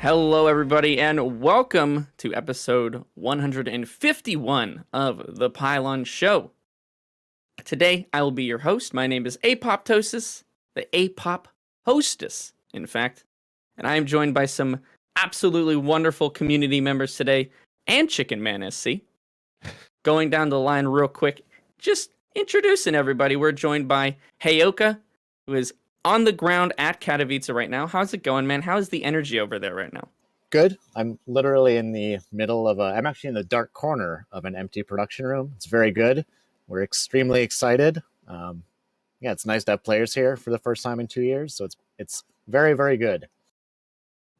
Hello, everybody, and welcome to episode 151 of the Pylon Show. Today, I will be your host. My name is Apoptosis, the Apop hostess, in fact, and I am joined by some absolutely wonderful community members today and ChickenmanSC. Going down the line real quick, just introducing everybody. We're joined by Heyoka, who is on the ground at Katowice right now. How's it going, man? How's the energy over there right now? Good. I'm literally in the middle of I'm actually in the dark corner of an empty production room. It's very good. We're extremely excited. Yeah, it's nice to have players here for the first time in 2 years. So it's very, very good.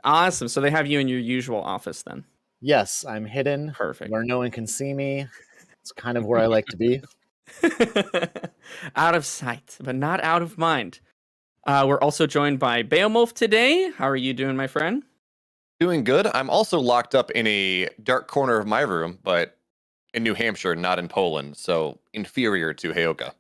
Awesome. So they have you in your usual office then? Yes, I'm hidden. Perfect. Where no one can see me. It's kind of where I like to be. Out of sight, but not out of mind. We're also joined by BeoMulf today. How are you doing, my friend? Doing good. I'm also locked up in a dark corner of my room, but in New Hampshire, not in Poland, so inferior to Heyoka.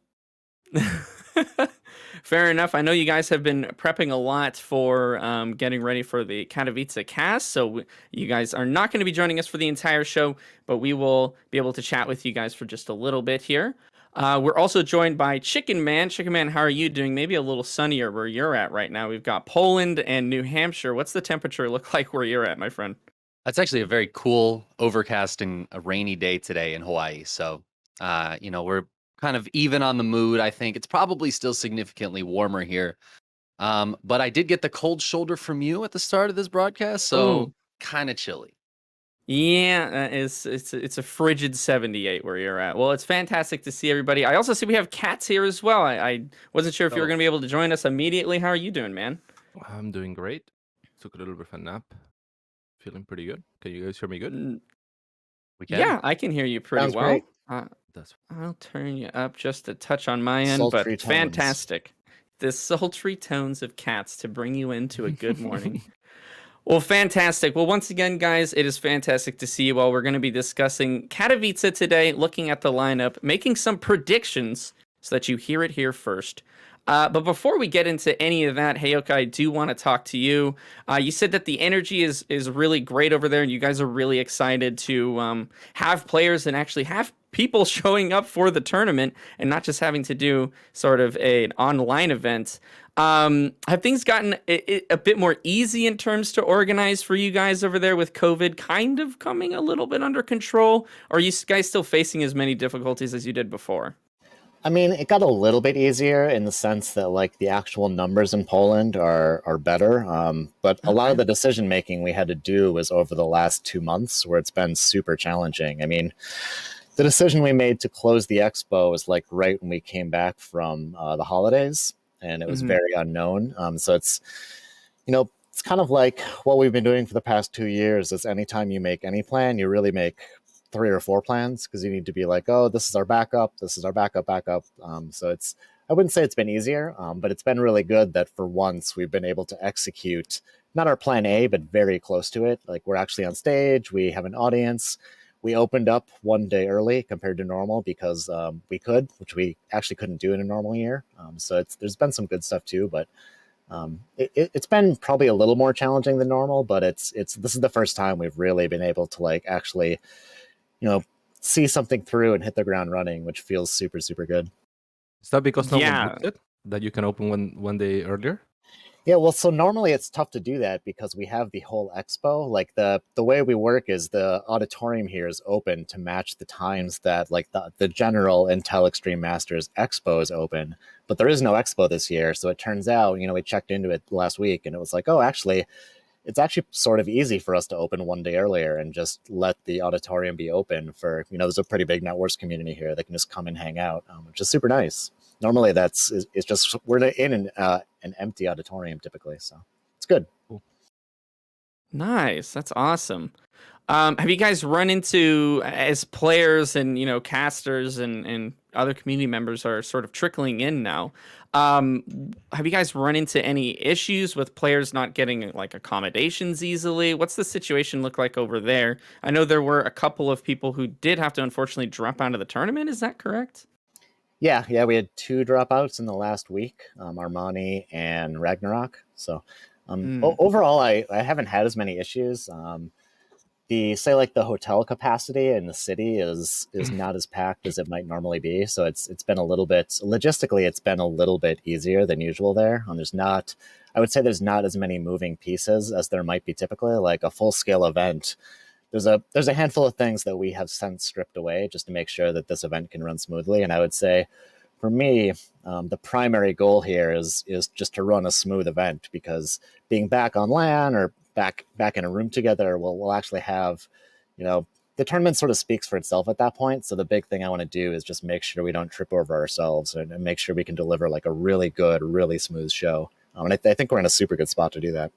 Fair enough. I know you guys have been prepping a lot for getting ready for the Katowice cast, so you guys are not going to be joining us for the entire show, but we will be able to chat with you guys for just a little bit here. We're also joined by Chickenman. Chickenman, how are you doing? Maybe a little sunnier where you're at right now. We've got Poland and New Hampshire. What's the temperature look like where you're at, my friend? That's actually a very cool, overcast and a rainy day today in Hawaii. So, we're kind of even on the mood. I think it's probably still significantly warmer here. But I did get the cold shoulder from you at the start of this broadcast, so kind of chilly. Yeah, it's a frigid 78 where you're at. Well, it's fantastic to see everybody. I also see we have CatZ here as well. I wasn't sure if you were going to be able to join us immediately. How are you doing, man? I'm doing great. Took a little bit of a nap. Feeling pretty good. Can you guys hear me good? We can. Yeah, I can hear you pretty Sounds well. great. I'll turn you up just a touch on my end, Sultry but tones. fantastic. The sultry tones of CatZ to bring you into a good morning. Well, fantastic. Well, once again, guys, it is fantastic to see you all. We're going to be discussing Katowice today, looking at the lineup, making some predictions so that you hear it here first. But before we get into any of that, Heyoka, I do want to talk to you. You said that the energy is really great over there, and you guys are really excited to have players and actually have people showing up for the tournament and not just having to do sort of an online event. Have things gotten a bit more easy in terms to organize for you guys over there with COVID kind of coming a little bit under control? Or are you guys still facing as many difficulties as you did before? I mean, it got a little bit easier in the sense that like the actual numbers in Poland are better. But a lot of the decision making we had to do was over the last 2 months where it's been super challenging. I mean, the decision we made to close the expo was like right when we came back from the holidays, and it was very unknown. So it's kind of like what we've been doing for the past 2 years is anytime you make any plan, you really make 3 or 4 plans because you need to be like, oh, this is our backup. This is our backup. So I wouldn't say it's been easier, but it's been really good that for once we've been able to execute not our plan A, but very close to it. Like we're actually on stage. We have an audience. We opened up 1 day early compared to normal because we could, which we actually couldn't do in a normal year. So there's been some good stuff too, but it's been probably a little more challenging than normal. But this is the first time we've really been able to like actually, see something through and hit the ground running, which feels super, super good. Is that because no one booked it? That you can open one day earlier? Yeah, well, so normally it's tough to do that because we have the whole expo. Like the way we work is the auditorium here is open to match the times that like the general Intel Extreme Masters Expo is open, but there is no expo this year. So it turns out, we checked into it last week and it was like, oh, actually, it's actually sort of easy for us to open 1 day earlier and just let the auditorium be open for, there's a pretty big networks community here that can just come and hang out, which is super nice. Normally it's just, we're in an empty auditorium typically, so it's good. Cool. Nice. That's awesome. Have you guys run into, as players and, casters and other community members are sort of trickling in now, have you guys run into any issues with players not getting like accommodations easily? What's the situation look like over there? I know there were a couple of people who did have to unfortunately drop out of the tournament. Is that correct? Yeah, we had 2 dropouts in the last week, Armani and Ragnarok. So Overall, I haven't had as many issues. The hotel capacity in the city is not as packed as it might normally be. So it's been a little bit logistically, it's been a little bit easier than usual there. I would say there's not as many moving pieces as there might be typically. Like a full scale event, there's a handful of things that we have since stripped away just to make sure that this event can run smoothly. And I would say, for me, the primary goal here is just to run a smooth event, because being back on LAN or back in a room together, we'll actually have, the tournament sort of speaks for itself at that point. So the big thing I want to do is just make sure we don't trip over ourselves and make sure we can deliver like a really good, really smooth show. And I think we're in a super good spot to do that.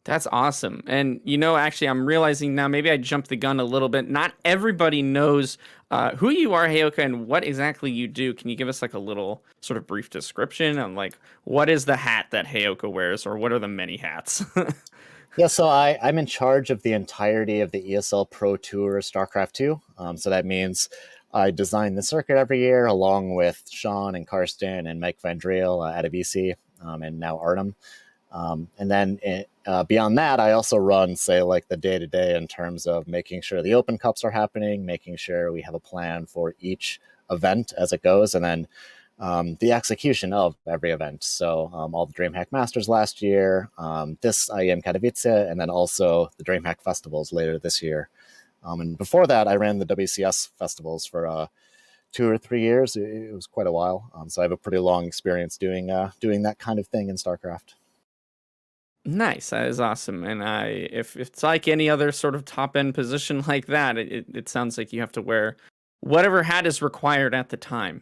That's awesome. And, actually, I'm realizing now, maybe I jumped the gun a little bit. Not everybody knows who you are, Heyoka, and what exactly you do. Can you give us like a little sort of brief description on like, what is the hat that Heyoka wears, or what are the many hats? Yeah, so I'm in charge of the entirety of the ESL Pro Tour StarCraft 2. So that means I design the circuit every year along with Sean and Karsten and Mike Van Driel out of EC, and now Artem. And then beyond that, I also run, say, like the day-to-day in terms of making sure the Open Cups are happening, making sure we have a plan for each event as it goes, and then the execution of every event. So all the DreamHack Masters last year, this IEM Katowice, and then also the DreamHack Festivals later this year. And before that, I ran the WCS Festivals for 2 or 3 years. It was quite a while. So I have a pretty long experience doing that kind of thing in StarCraft. Nice. That is awesome. And if it's like any other sort of top end position like that, it sounds like you have to wear whatever hat is required at the time,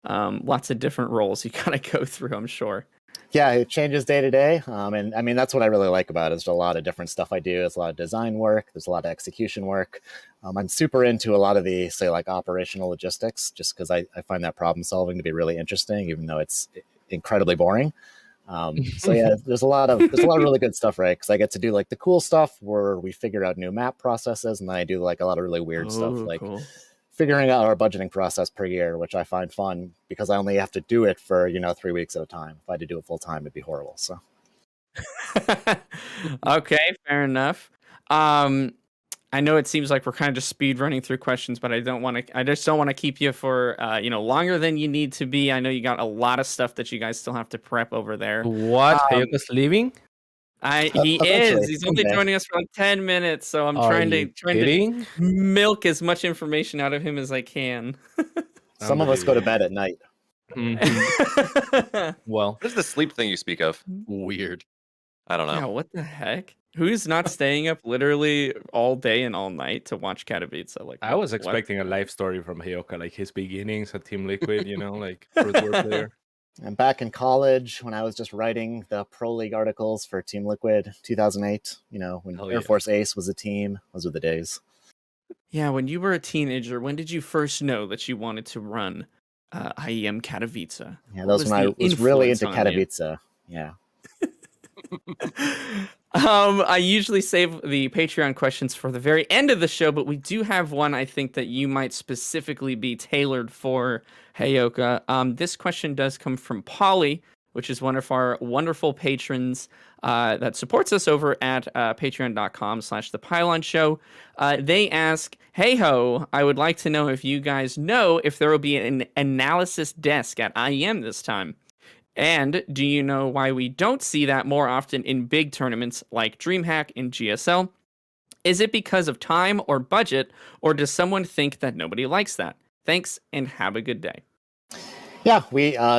lots of different roles you gotta go through, I'm sure. Yeah, it changes day to day. And I mean, that's what I really like about it. There's a lot of different stuff I do. There's a lot of design work. There's a lot of execution work. I'm super into a lot of the, say, like operational logistics, just because I find that problem solving to be really interesting, even though it's incredibly boring. So yeah, there's a lot of really good stuff, right? Because I get to do like the cool stuff where we figure out new map processes, and then I do like a lot of really weird stuff, like cool. Figuring out our budgeting process per year, which I find fun because I only have to do it for 3 weeks at a time. If I had to do it full time, it'd be horrible. So okay, fair enough. I know it seems like we're kind of just speed running through questions, but I just don't want to keep you for longer than you need to be. I know you got a lot of stuff that you guys still have to prep over there. What? Heyoka's leaving? He is. He's only joining us for like 10 minutes, so I'm trying to milk as much information out of him as I can. Some of us go to bed at night. Mm-hmm. Well, what is the sleep thing you speak of? Weird. I don't know. Yeah, what the heck? Who's not staying up literally all day and all night to watch Katowice? Like, I was expecting a life story from Heyoka, like his beginnings at Team Liquid, like first word player. And back in college, when I was just writing the Pro League articles for Team Liquid 2008, when Air Force Ace was a team, those were the days. Yeah, when you were a teenager, when did you first know that you wanted to run IEM Katowice? Yeah, that was when I was really into Katowice. Yeah. I usually save the Patreon questions for the very end of the show, but we do have one I think that you might specifically be tailored for, Heyoka. This question does come from Polly, which is one of our wonderful patrons that supports us over at patreon.com/The Pylon Show. They ask, hey ho, I would like to know if you guys know if there will be an analysis desk at IEM this time. And do you know why we don't see that more often in big tournaments like DreamHack and GSL? Is it because of time or budget, or does someone think that nobody likes that? Thanks, and have a good day. Yeah,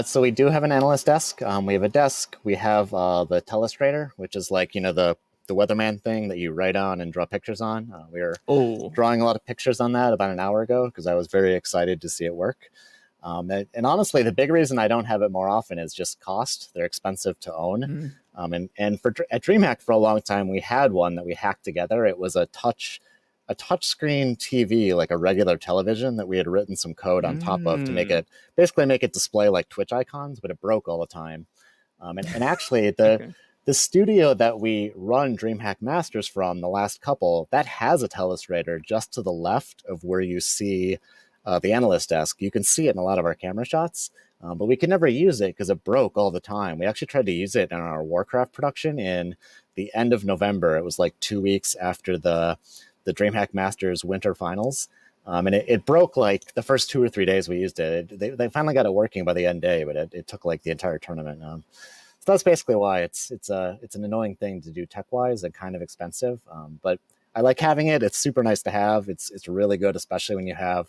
so we do have an analyst desk. We have a desk. We have the Telestrator, which is like the weatherman thing that you write on and draw pictures on. We were drawing a lot of pictures on that about an hour ago because I was very excited to see it work. And honestly, the big reason I don't have it more often is just cost. They're expensive to own. And at DreamHack for a long time, we had one that we hacked together. It was a touch screen TV, like a regular television that we had written some code on top of to basically make it display like Twitch icons, but it broke all the time. And actually the studio that we run DreamHack Masters from, the last couple, that has a Telestrator just to the left of where you see the analyst desk. You can see it in a lot of our camera shots. but we could never use it because it broke all the time. We actually tried to use it in our Warcraft production in the end of November. It was like 2 weeks after the DreamHack Masters Winter Finals. And it broke like the first 2 or 3 days we used it. They finally got it working by the end day, but it took like the entire tournament. So that's basically why it's an annoying thing to do tech wise and kind of expensive. But I like having it. It's super nice to have. It's really good, especially when you have,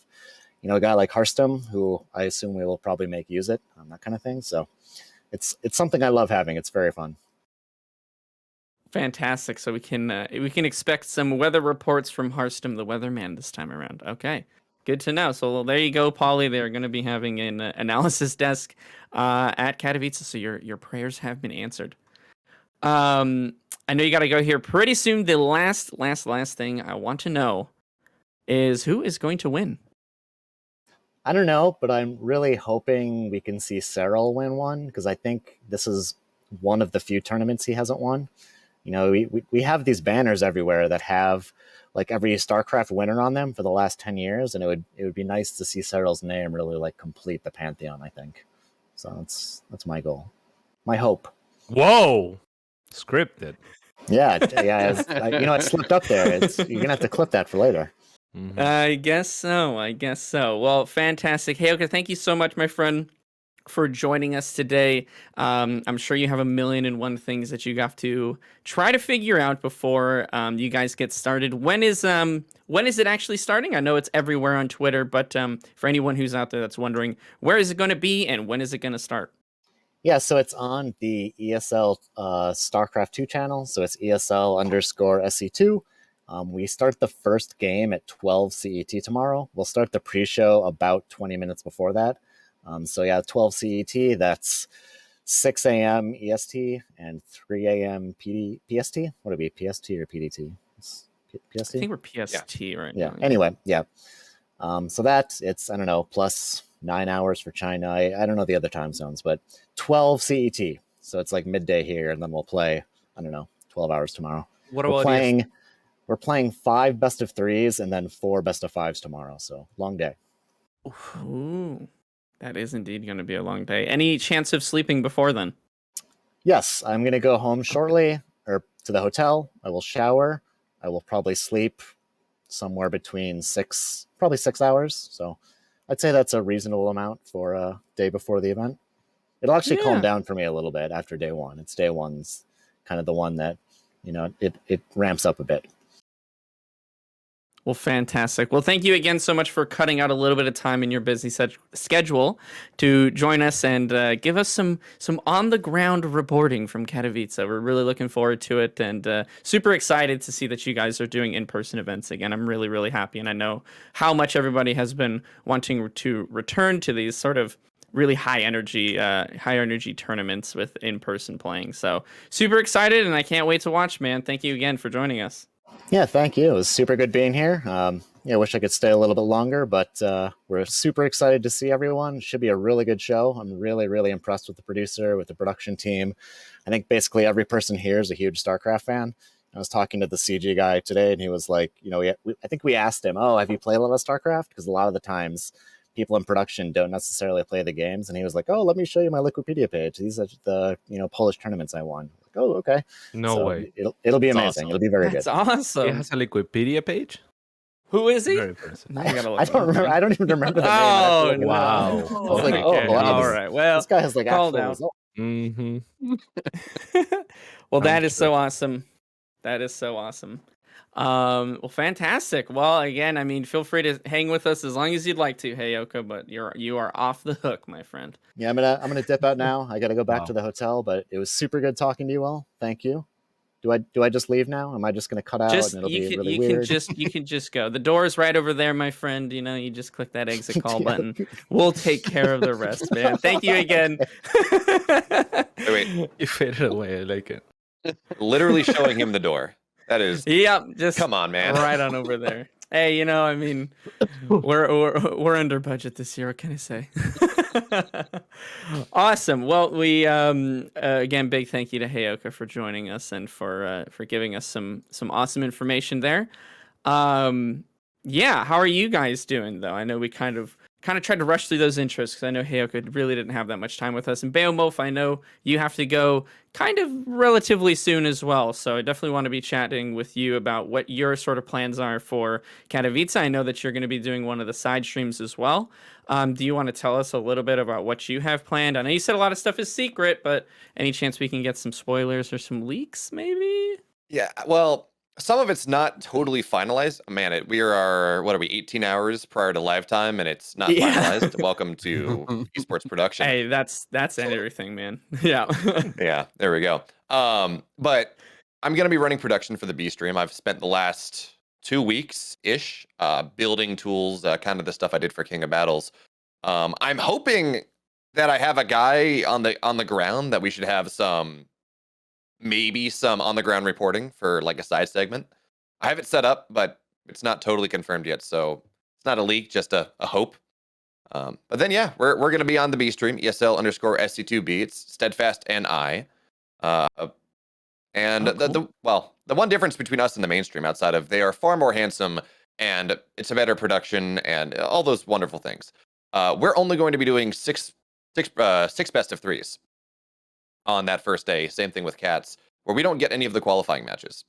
a guy like Hearthstone, who I assume we will probably make use it, that kind of thing. So it's something I love having. It's very fun. Fantastic. So we can expect some weather reports from Hearthstone, the weatherman, this time around. Okay, good to know. So there you go, Polly. They're going to be having an analysis desk at Katowice. So your prayers have been answered. I know you got to go here pretty soon. The last thing I want to know is who is going to win. I don't know, but I'm really hoping we can see Cyril win one, because I think this is one of the few tournaments he hasn't won. We have these banners everywhere that have like every StarCraft winner on them for the last 10 years, and it would be nice to see Cyril's name really like complete the pantheon, I think. So that's my goal. My hope. Whoa! Scripted. Yeah, it slipped up there. You're gonna have to clip that for later. Mhm. I guess so. Well, fantastic. Heyoka, thank you so much, my friend, for joining us today. I'm sure you have a million and one things that you have to try to figure out before you guys get started. When is it actually starting? I know it's everywhere on Twitter, but for anyone who's out there that's wondering, where is it going to be and when is it going to start? Yeah, so it's on the ESL StarCraft 2 channel. So it's ESL_SC2. We start the first game at 12 CET tomorrow. We'll start the pre-show about 20 minutes before that. 12 CET, that's 6 a.m. EST and 3 a.m. PST. What would it be, PST or PDT? PST? I think we're PST right now. Anyway, yeah. So it's, I don't know, plus 9 hours for China. I don't know the other time zones, but 12 CET. So it's like midday here, and then we'll play, I don't know, 12 hours tomorrow. What We're playing 5 best of 3s and then 4 best of 5s tomorrow. So long day. Ooh, that is indeed going to be a long day. Any chance of sleeping before then? Yes, I'm going to go home shortly, or to the hotel. I will shower. I will probably sleep somewhere between 6 hours. So I'd say that's a reasonable amount for a day before the event. It'll actually calm down for me a little bit after day one. It's day one's kind of the one that, it ramps up a bit. Well, fantastic. Well, thank you again so much for cutting out a little bit of time in your busy schedule to join us and give us some on-the-ground reporting from Katowice. We're really looking forward to it and super excited to see that you guys are doing in-person events again. I'm really, really happy, and I know how much everybody has been wanting to return to these sort of really high energy tournaments with in-person playing. So super excited, and I can't wait to watch, man. Thank you again for joining us. Yeah, thank you. It was super good being here. I wish I could stay a little bit longer, but we're super excited to see everyone. It should be a really good show. I'm really, really impressed with the producer, with the production team. I think basically every person here is a huge StarCraft fan. I was talking to the CG guy today, and he was like, I think we asked him, have you played a lot of StarCraft? Because a lot of the times people in production don't necessarily play the games. And he was like, let me show you my Wikipedia page. These are the Polish tournaments I won. Like, okay. No way. It'll be That's amazing. awesome. It'll be very That's good. awesome. It has a Wikipedia page. Who is he? Very impressive. I gotta look I don't him up, remember. man. I don't even remember the name. Oh, no. Wow. I was like, Okay. wow, All right. Well, this guy has like call actual down. results. Mm-hmm. well, that I'm is so awesome. That is so awesome. Well, fantastic. Well, again, I mean, feel free to hang with us as long as you'd like to, Heyoka, but you are off the hook, my friend. Yeah, I'm gonna dip out now. I gotta go back Wow. to the hotel, but it was super good talking to you all. Thank you. Do I just leave now? Am I just gonna cut out Just and it'll you be can really you weird? can just go. The door is right over there, my friend. You just click that exit call Yeah. button. We'll take care of the rest, man. Thank you again. Wait, You faded away. I like it. literally showing him the door. That is, Yep, just come on, man. right on over there. Hey, I mean, we're under budget this year. What can I say? Awesome. Well, we again, big thank you to Heyoka for joining us and for giving us some awesome information there. Yeah, how are you guys doing though? I know we kind of kind of tried to rush through those intros because I know Heyoka really didn't have that much time with us. And BeoMulf, I know you have to go kind of relatively soon as well. So I definitely want to be chatting with you about what your sort of plans are for Katowice. I know that you're going to be doing one of the side streams as well. Do you want to tell us a little bit about what you have planned? I know you said a lot of stuff is secret, but any chance we can get some spoilers or some leaks, maybe? Yeah, well, some of it's not totally finalized. Man, we are, what are we, 18 hours prior to live time, and it's not Yeah. finalized. Welcome to esports production. Hey, that's everything, man. Yeah. Yeah, there we go. But I'm gonna be running production for the B stream. I've spent the last 2 weeks ish building tools, kind of the stuff I did for King of Battles. I'm hoping that I have a guy on the ground that we should have maybe some on the ground reporting for like a side segment. I have it set up, but it's not totally confirmed yet, so it's not a leak, just a hope. But then yeah, we're gonna be on the B stream, ESL_SC2B. It's Steadfast and I. And the one difference between us and the mainstream, outside of they are far more handsome and it's a better production and all those wonderful things. We're only going to be doing six best of threes on that first day. Same thing with CatZ, where we don't get any of the qualifying matches.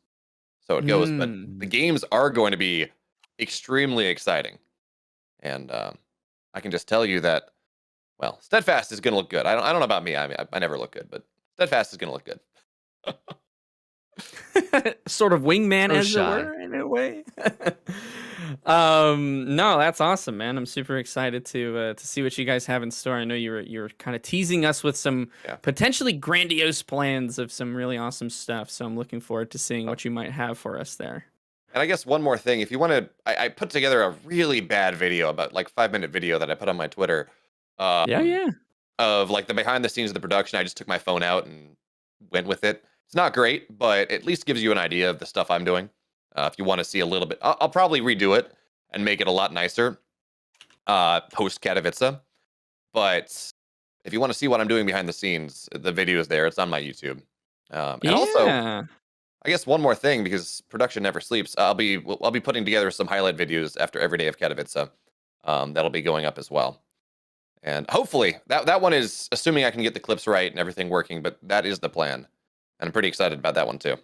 So it goes, but the games are going to be extremely exciting. And I can just tell you that, well, Steadfast is going to look good. I don't know about me. I mean, I never look good, but Steadfast is going to look good. Sort of wingman, So as shy. it were, in a way. No, that's awesome, man. I'm super excited to see what you guys have in store. I know you're kind of teasing us with some potentially grandiose plans of some really awesome stuff. So I'm looking forward to seeing what you might have for us there. And I guess one more thing, if you want to, I put together a really bad video, about like 5-minute video that I put on my Twitter. Yeah. Of like the behind the scenes of the production. I just took my phone out and went with it. It's not great, but at least gives you an idea of the stuff I'm doing. If you want to see a little bit, I'll probably redo it and make it a lot nicer post Katowice. But if you want to see what I'm doing behind the scenes, the video is there. It's on my YouTube. And also, I guess one more thing, because production never sleeps. I'll be putting together some highlight videos after every day of Katowice. That'll be going up as well. And hopefully that one is assuming I can get the clips right and everything working, but that is the plan. And I'm pretty excited about that one too.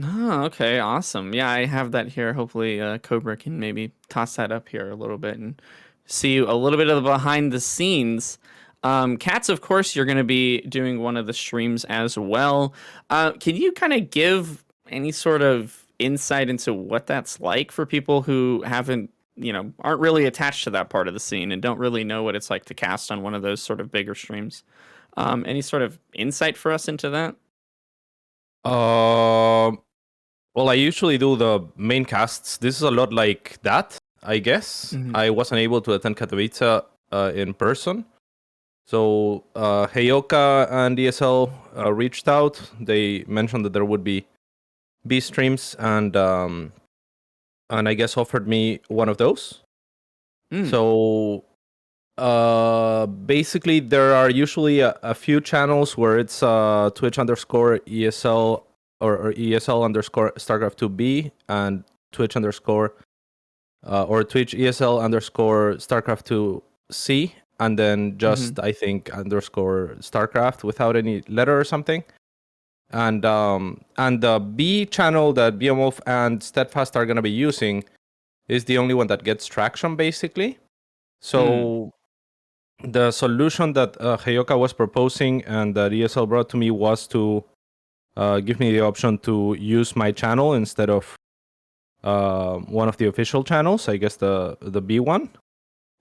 Oh, okay, awesome. Yeah, I have that here. Hopefully, Cobra can maybe toss that up here a little bit and see a little bit of the behind the scenes. CatZ, of course, you're going to be doing one of the streams as well. Can you kind of give any sort of insight into what that's like for people who aren't really attached to that part of the scene and don't really know what it's like to cast on one of those sort of bigger streams? Any sort of insight for us into that? Well, I usually do the main casts. This is a lot like that, I guess. Mhm. I wasn't able to attend Katowice in person. So Heyoka and ESL reached out. They mentioned that there would be B streams and I guess offered me one of those. So basically there are usually a few channels where it's Twitch_ESL or ESL _StarCraft 2B and Twitch or Twitch ESL _StarCraft 2C, and then just I think _StarCraft without any letter or something. And the B channel that BeoMulf and Steadfast are gonna be using is the only one that gets traction, basically. So the solution that Heyoka was proposing and that ESL brought to me was to give me the option to use my channel instead of one of the official channels, I guess the B one.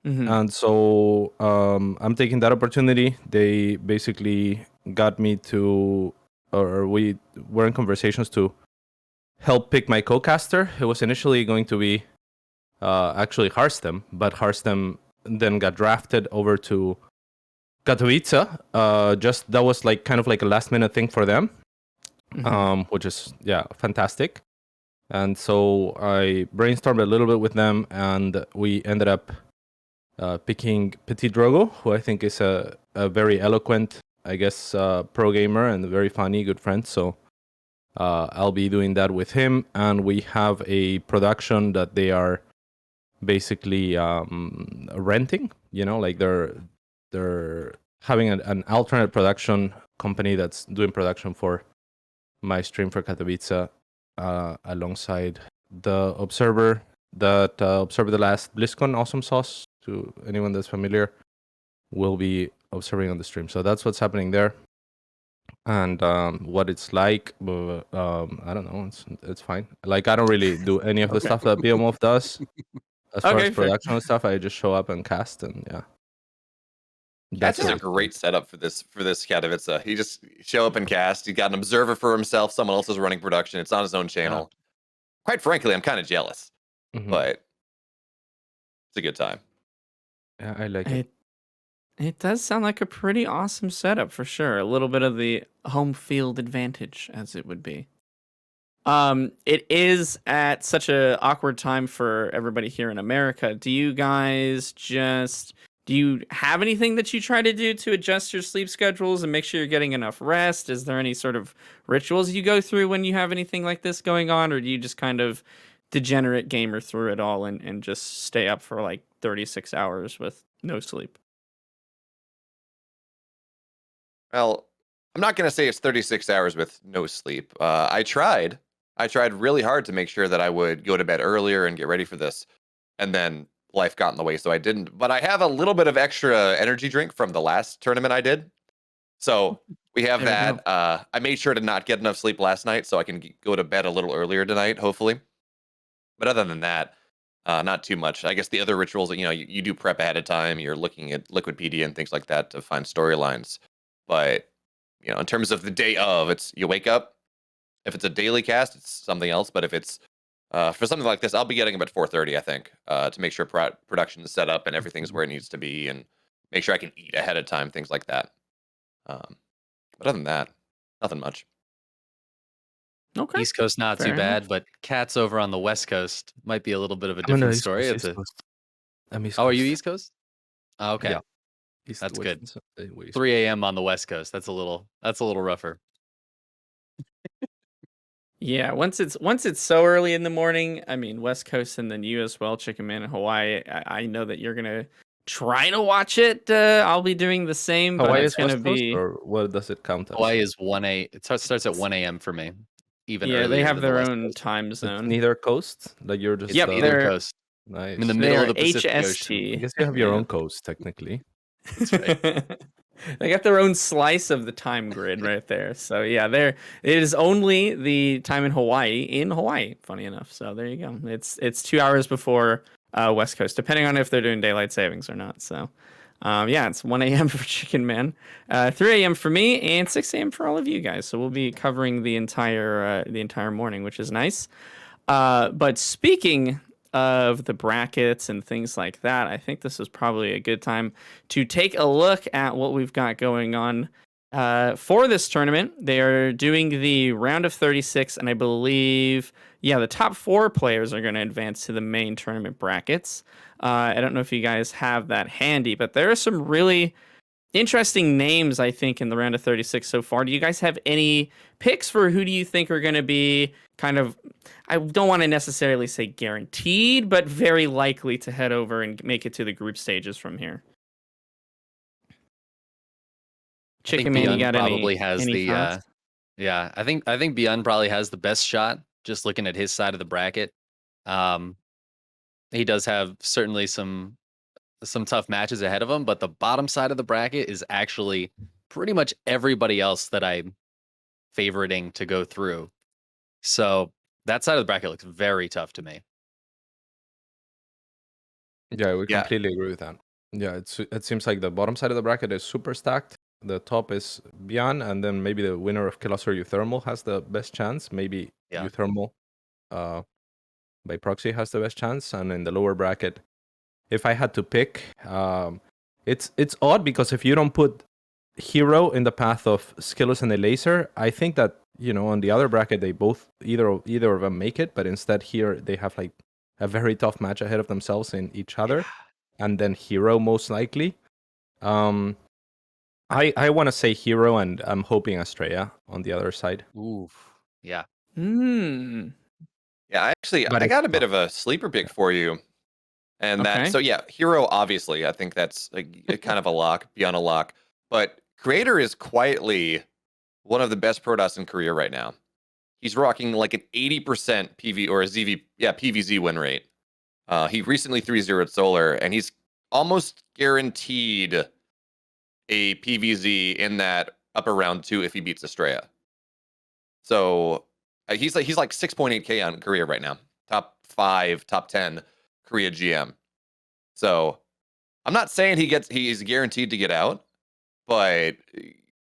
And so I'm taking that opportunity. They basically got me to, or we were in conversations to help pick my co-caster. It was initially going to be actually Harstem, but Harstem then got drafted over to Katowice. Just that was like kind of like a last minute thing for them, which is fantastic. And so I brainstormed a little bit with them, and we ended up picking Petit Drogo, who I think is a very eloquent, I guess, pro gamer and a very funny, good friend. So I'll be doing that with him, and we have a production that they are basically renting. Like they're having an alternate production company that's doing production for my stream for Katowice alongside the observer that observed the last BlizzCon Awesome Sauce. To anyone that's familiar, will be observing on the stream. So that's what's happening there. And what it's like, I don't know. It's fine. Like, I don't really do any of the stuff that BeoMulf does. As far as production and stuff, I just show up and cast, and yeah. That's just a great setup for this Katowice. He just show up and cast. He got an observer for himself. Someone else is running production. It's on his own channel. Yeah. Quite frankly, I'm kind of jealous, but it's a good time. Yeah, I like it. It does sound like a pretty awesome setup for sure. A little bit of the home field advantage, as it would be. It is at such a awkward time for everybody here in America. Do you have anything that you try to do to adjust your sleep schedules and make sure you're getting enough rest? Is there any sort of rituals you go through when you have anything like this going on, or do you just kind of degenerate gamer through it all and just stay up for like 36 hours with no sleep? Well, I'm not going to say it's 36 hours with no sleep. I tried really hard to make sure that I would go to bed earlier and get ready for this. And then life got in the way, so I didn't. But I have a little bit of extra energy drink from the last tournament I did. So we have that. I made sure to not get enough sleep last night so I can go to bed a little earlier tonight, hopefully. But other than that, not too much. I guess the other rituals, you do prep ahead of time. You're looking at Liquipedia and things like that to find storylines. But, in terms of the day of, it's you wake up. If it's a daily cast, it's something else. But if it's for something like this, I'll be getting up at 4:30, I think, to make sure production is set up and everything's where it needs to be, and make sure I can eat ahead of time, things like that. But other than that, nothing much. Okay. East Coast not too bad, but CatZ over on the West Coast might be a little bit of a different story. Are you East Coast? Oh, okay. Yeah. That's good. 3 a.m. on the West Coast. That's a little rougher. Yeah, once it's so early in the morning, I mean, West Coast and then you as well, ChickenMan in Hawaii. I know that you're gonna try to watch it. I'll be doing the same, but it's gonna be. Or what does it count as? Hawaii is 1 a. It starts at 1 a.m. for me. Even earlier. They have than their the West own Coast. time zone. Neither coast, like you're just. Yep, either coast. Nice. I'm in the middle of the Pacific HST. Ocean. I guess you have your own coast technically. That's right. They got their own slice of the time grid right there. So yeah, it is only the time in Hawaii, funny enough. So there you go. It's 2 hours before West Coast, depending on if they're doing daylight savings or not. So it's 1 a.m. for ChickenMan, 3 a.m. for me, and 6 a.m. for all of you guys. So we'll be covering the entire morning, which is nice. But speaking of the brackets and things like that, I think this is probably a good time to take a look at what we've got going on for this tournament. They are doing the round of 36, and I believe, the top 4 players are going to advance to the main tournament brackets. I don't know if you guys have that handy, but there are some really interesting names, I think, in the round of 36 so far. Do you guys have any picks for who do you think are going to be kind of, I don't want to necessarily say guaranteed, but very likely to head over and make it to the group stages from here? ChickenMan, you got probably has any thoughts? I think Beyond probably has the best shot, just looking at his side of the bracket. He does have certainly some tough matches ahead of him, but the bottom side of the bracket is actually pretty much everybody else that I'm favoriting to go through. So that side of the bracket looks very tough to me. Yeah, we completely agree with that. Yeah, it seems like the bottom side of the bracket is super stacked. The top is Beyond, and then maybe the winner of Chaos or Euthermal has the best chance. Maybe Euthermal by proxy has the best chance. And in the lower bracket, if I had to pick, it's odd because if you don't put Hero in the path of Skillus and Elaser, I think that, on the other bracket, they both, either of them make it, but instead here they have like a very tough match ahead of themselves in each other, and then Hero most likely. I want to say Hero, and I'm hoping Estrella on the other side. Ooh, yeah. Yeah, actually, I got a bit of a sleeper pick for you. And that, Okay. so yeah, Hero, obviously, I think that's a kind of a lock, beyond a lock. But Creator is quietly one of the best Protoss in Korea right now. He's rocking like an 80% PV or a PVZ win rate. He recently 3-0'd Solar, and he's almost guaranteed a PVZ in that upper round 2 if he beats Estrella. So he's like 6.8K on Korea right now. Top 5, top 10 Korea GM. So I'm not saying he's guaranteed to get out, but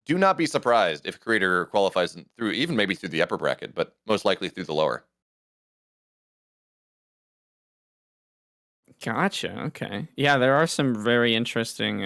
do not be surprised if Creator qualifies through, even maybe through the upper bracket, but most likely through the lower. Gotcha. Okay. Yeah, there are some very interesting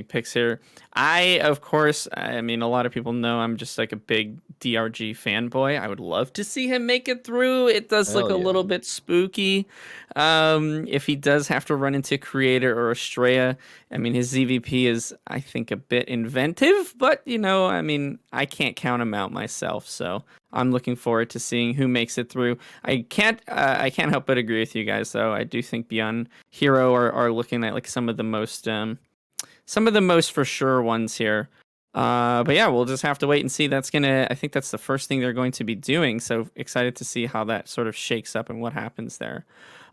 picks here. I, of course, I mean, a lot of people know I'm just like a big DRG fanboy. I would love to see him make it through. It does look Hell a yeah. little bit spooky. If he does have to run into Creator or Estrella, I mean, his ZVP is, I think, a bit inventive, but I mean, I can't count him out myself, so I'm looking forward to seeing who makes it through. I can't help but agree with you guys, though. I do think Beyond Hero are looking at like some of the most for sure ones here. But yeah, we'll just have to wait and see. I think that's the first thing they're going to be doing. So excited to see how that sort of shakes up and what happens there.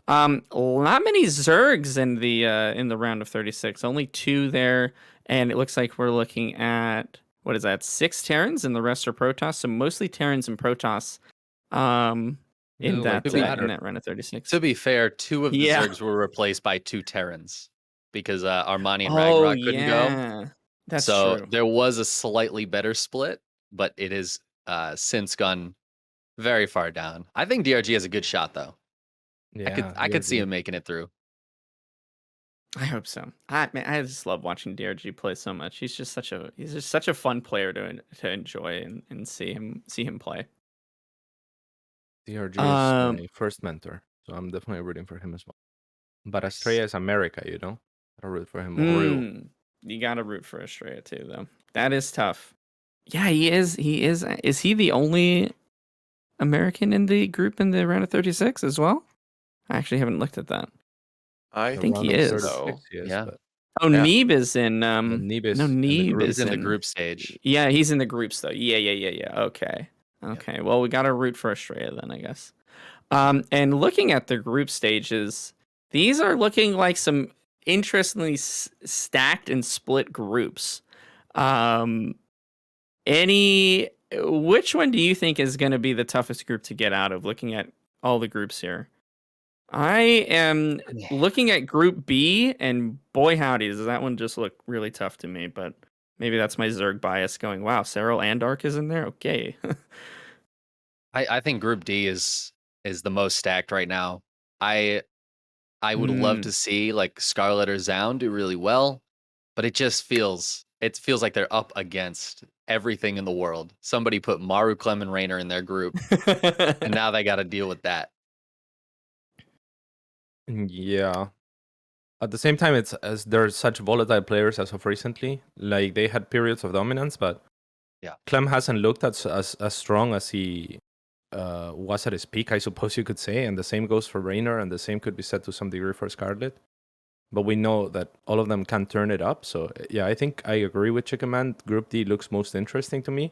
Not many Zergs in the round of 36. Only 2 there, and it looks like we're looking at, what is that, 6 Terrans, and the rest are Protoss. So mostly Terrans and Protoss. In Yeah, like that the in latter. that round of 36. To be fair, 2 of the Yeah. Zergs were replaced by 2 Terrans because Armani and Oh Ragnarok couldn't go. yeah, that's So true. there was a slightly better split, but it is since gone very far down. I think DRG has a good shot though. Yeah, I could see DRG. him making it through. I hope so. I just love watching DRG play so much. He's just such a fun player to enjoy and see him play. DRG is Um, my first mentor, so I'm definitely rooting for him as well. But Estrella is America, I root for him more. You gotta root for Estrella too, though. That is tough. Yeah, he is. He is. Is he the only American in the group in the round of 36 as well? I actually haven't looked at that. I think he Around is. 36 he is, Yeah. but Oh, Yeah. Neeb is in. Neeb is No, in the Neeb group. is He's in the group stage. Yeah, he's in the groups though. Yeah. Okay. Well, we gotta root for Estrella then, I guess. And looking at the group stages, these are looking like some interestingly stacked and split groups. Which one do you think is going to be the toughest group to get out of? Looking at all the groups here, I am looking at Group B, and boy howdy, does that one just look really tough to me. But maybe that's my Zerg bias going, wow, Serral and Arc is in there? Okay. I think Group D is the most stacked right now. I would love to see like Scarlet or Zound do really well, but it feels like they're up against everything in the world. Somebody put Maru, Clem, and Raynor in their group, and now they got to deal with that. Yeah. At the same time, it's as they're such volatile players as of recently. Like they had periods of dominance, but yeah, Clem hasn't looked as strong as he was at his peak, I suppose you could say. And the same goes for Raynor, and the same could be said to some degree for Scarlet. But we know that all of them can turn it up. So yeah, I think I agree with Chickenman. Group D looks most interesting to me.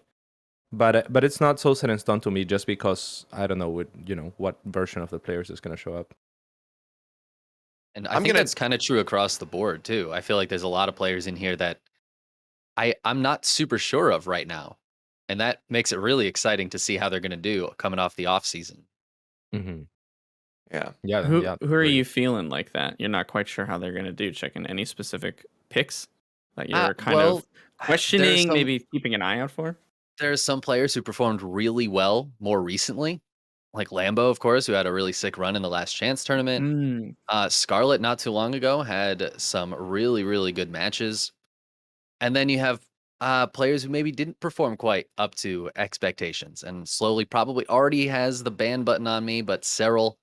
But it's not so set in stone to me just because I don't know what version of the players is going to show up. And I think that's kind of true across the board too. I feel like there's a lot of players in here that I'm not super sure of right now, and that makes it really exciting to see how they're going to do coming off the off season. Mm-hmm. Yeah. Who are you feeling like that? You're not quite sure how they're going to do. Checking any specific picks that you're kind of questioning, maybe keeping an eye out for? There's some players who performed really well more recently, like Lambo, of course, who had a really sick run in the Last Chance tournament. Scarlet, not too long ago, had some really, really good matches. And then you have players who maybe didn't perform quite up to expectations, and slowly probably already has the ban button on me, but Serral,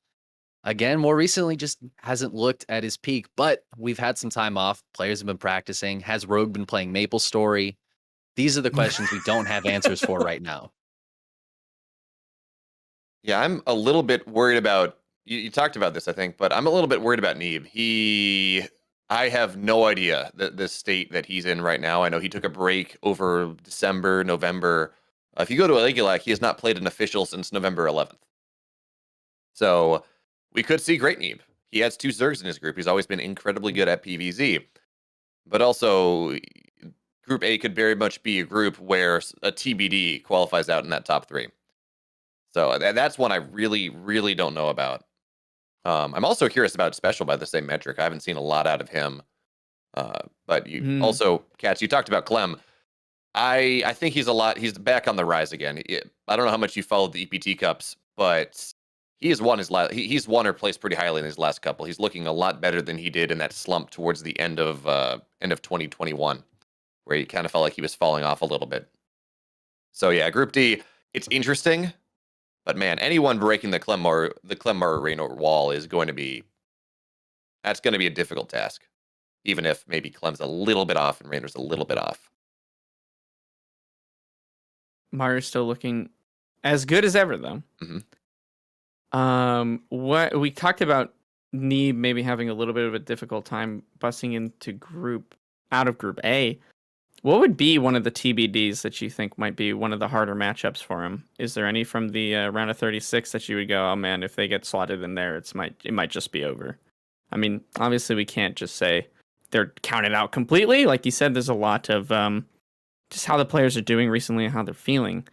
again, more recently, just hasn't looked at his peak. But we've had some time off. Players have been practicing. Has Rogue been playing Maple Story? These are the questions we don't have answers for right now. Yeah, I'm a little bit worried about you talked about this, I think, but I'm a little bit worried about Neeb. I have no idea the state that he's in right now. I know he took a break over December, November. If you go to Aligulac, he has not played an official since November 11th. So we could see great Neeb. He has 2 Zergs in his group. He's always been incredibly good at PvZ. But also, Group A could very much be a group where a TBD qualifies out in that top 3. So that's one I really, really don't know about. I'm also curious about Special by the same metric. I haven't seen a lot out of him. But you also, CatZ, you talked about Clem. I think he's back on the rise again. I don't know how much you followed the EPT Cups, but he's won or placed pretty highly in his last couple. He's looking a lot better than he did in that slump towards the end of 2021, where he kind of felt like he was falling off a little bit. So yeah, Group D, it's interesting, but man, anyone breaking the Clemmar Raynor wall is going to be a difficult task, even if maybe Clem's a little bit off and Raynor's a little bit off. Mario's still looking as good as ever, though. What we talked about, Neeb maybe having a little bit of a difficult time busting into out of Group A. What would be one of the TBDs that you think might be one of the harder matchups for him? Is there any from the round of 36 that you would go, oh man, if they get slotted in there, it might just be over? I mean, obviously we can't just say they're counted out completely. Like you said, there's a lot of just how the players are doing recently and how they're feeling.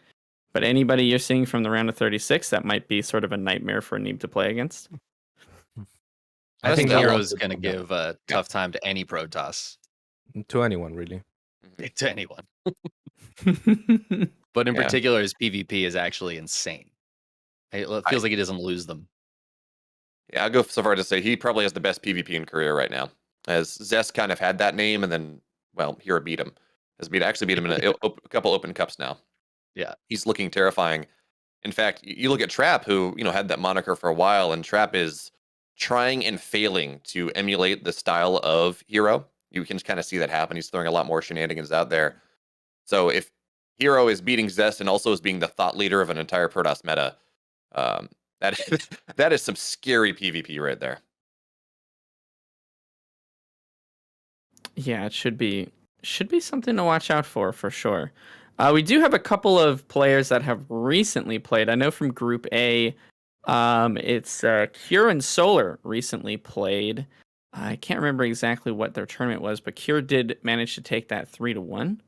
But anybody you're seeing from the round of 36 that might be sort of a nightmare for Neeb to play against? I think Hero's going to give a tough time to any Protoss. To anyone, really. To anyone. But in particular, his PvP is actually insane. It feels like he doesn't lose them. Yeah, I'll go so far to say he probably has the best PvP in Korea right now. As Zest kind of had that name, and then, well, Hero beat him. Actually beat him in a couple open cups now. Yeah. He's looking terrifying. In fact, you look at Trap, who, had that moniker for a while, and Trap is trying and failing to emulate the style of Hero. You can kind of see that happen. He's throwing a lot more shenanigans out there. So if Hero is beating Zest and also is being the thought leader of an entire Protoss meta, that is some scary PvP right there. Yeah, it should be something to watch out for sure. We do have a couple of players that have recently played. I know from Group A, it's Cure and Solar recently played. I can't remember exactly what their tournament was, but Cure did manage to take that 3-1.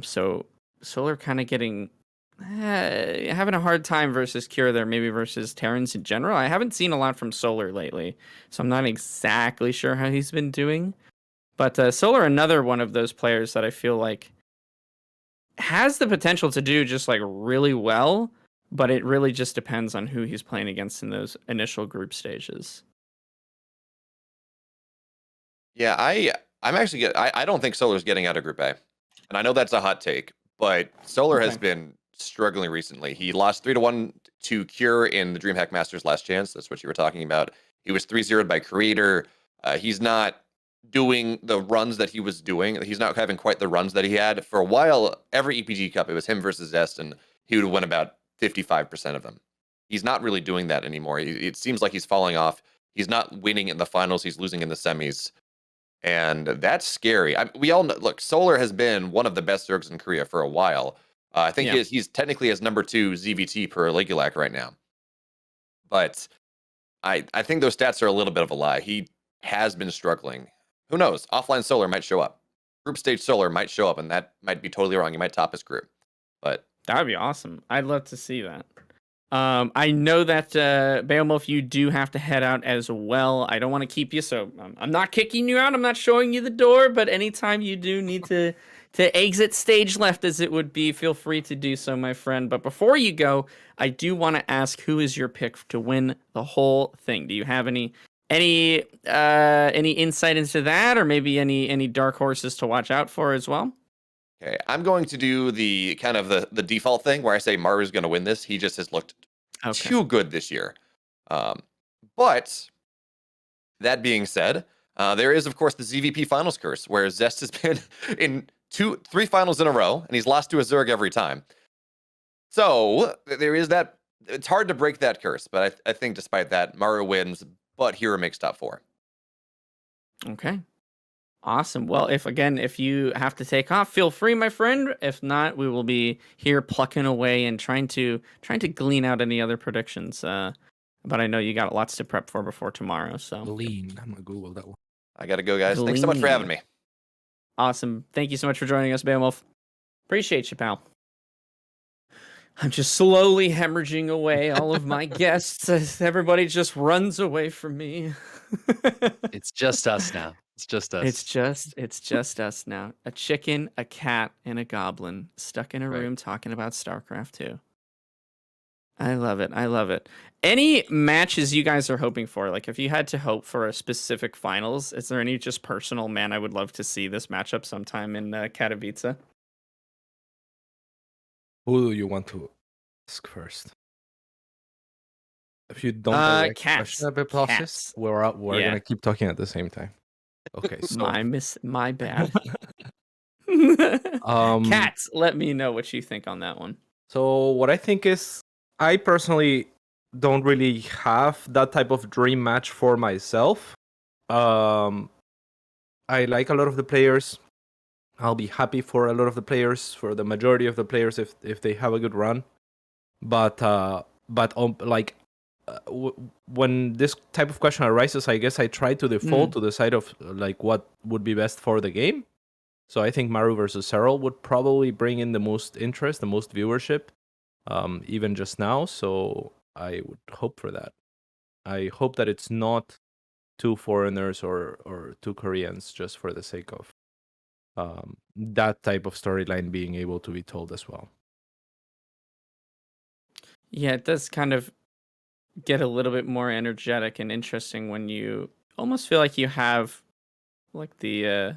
So Solar kind of having a hard time versus Cure there, maybe versus Terrans in general. I haven't seen a lot from Solar lately, so I'm not exactly sure how he's been doing. But Solar, another one of those players that I feel like has the potential to do just like really well, but it really just depends on who he's playing against in those initial group stages. Yeah, I'm actually I don't think Solar's getting out of Group A, and I know that's a hot take, but Solar has been struggling recently. He lost 3-1 to Cure in the DreamHack Masters Last Chance. That's what you were talking about. He was 3-0'd by Creator. He's not doing the runs that he was doing. He's not having quite the runs that he had. For a while, every EPG Cup, it was him versus Zest, and he would win about 55% of them. He's not really doing that anymore. It seems like he's falling off. He's not winning in the finals. He's losing in the semis. And that's scary. We all know, look, Solar has been one of the best Zergs in Korea for a while. I think he's technically his number 2 ZVT per Aligulac right now. But I think those stats are a little bit of a lie. He has been struggling. Who knows? Offline Solar might show up. Group stage Solar might show up, and that might be totally wrong. He might top his group. But that would be awesome. I'd love to see that. I know that BeoMulf, you do have to head out as well. I don't want to keep you, so I'm not kicking you out. I'm not showing you the door, but anytime you do need to exit stage left, as it would be, feel free to do so, my friend. But before you go, I do want to ask, who is your pick to win the whole thing? Do you have any insight into that, or maybe any dark horses to watch out for as well? Okay, I'm going to do the kind of the default thing where I say Maru's going to win this. He just has looked too good this year. But that being said, there is, of course, the ZVP finals curse, where Zest has been in 3 finals in a row, and he's lost to a Zerg every time. So there is that it's hard to break that curse, but I think despite that, Maru wins, but Hero makes top 4. Okay. Awesome. Well, if you have to take off, feel free, my friend. If not, we will be here plucking away and trying to glean out any other predictions. But I know you got lots to prep for before tomorrow, so Lean. I'm gonna Google that one. I gotta go, guys. Thanks so much for Glean. having me. Awesome. Thank you so much for joining us, BeoMulf. Appreciate you, pal. I'm just slowly hemorrhaging away all of my guests as everybody just runs away from me. It's just us now. It's just us. It's just us now. A chicken, a cat, and a goblin stuck in a Right. room talking about StarCraft 2. I love it. I love it. Any matches you guys are hoping for? Like, if you had to hope for a specific finals, is there any just personal, man, I would love to see this matchup sometime in Katowice? Who do you want to ask first? If you don't direct Cats. question about process, Cats. we're Yeah. gonna keep talking at the same time. Okay, so My bad. um, Cats, let me know what you think on that one. So what I think is, I personally don't really have that type of dream match for myself. I like a lot of the players. I'll be happy for a lot of the players, for the majority of the players, if they have a good run. But when this type of question arises, I guess I try to default to the side of like what would be best for the game. So I think Maru versus Serral would probably bring in the most interest, the most viewership, even just now. So I would hope for that. I hope that it's not two foreigners or two Koreans just for the sake of that type of storyline being able to be told as well. Yeah, it does kind of get a little bit more energetic and interesting when you almost feel like you have like the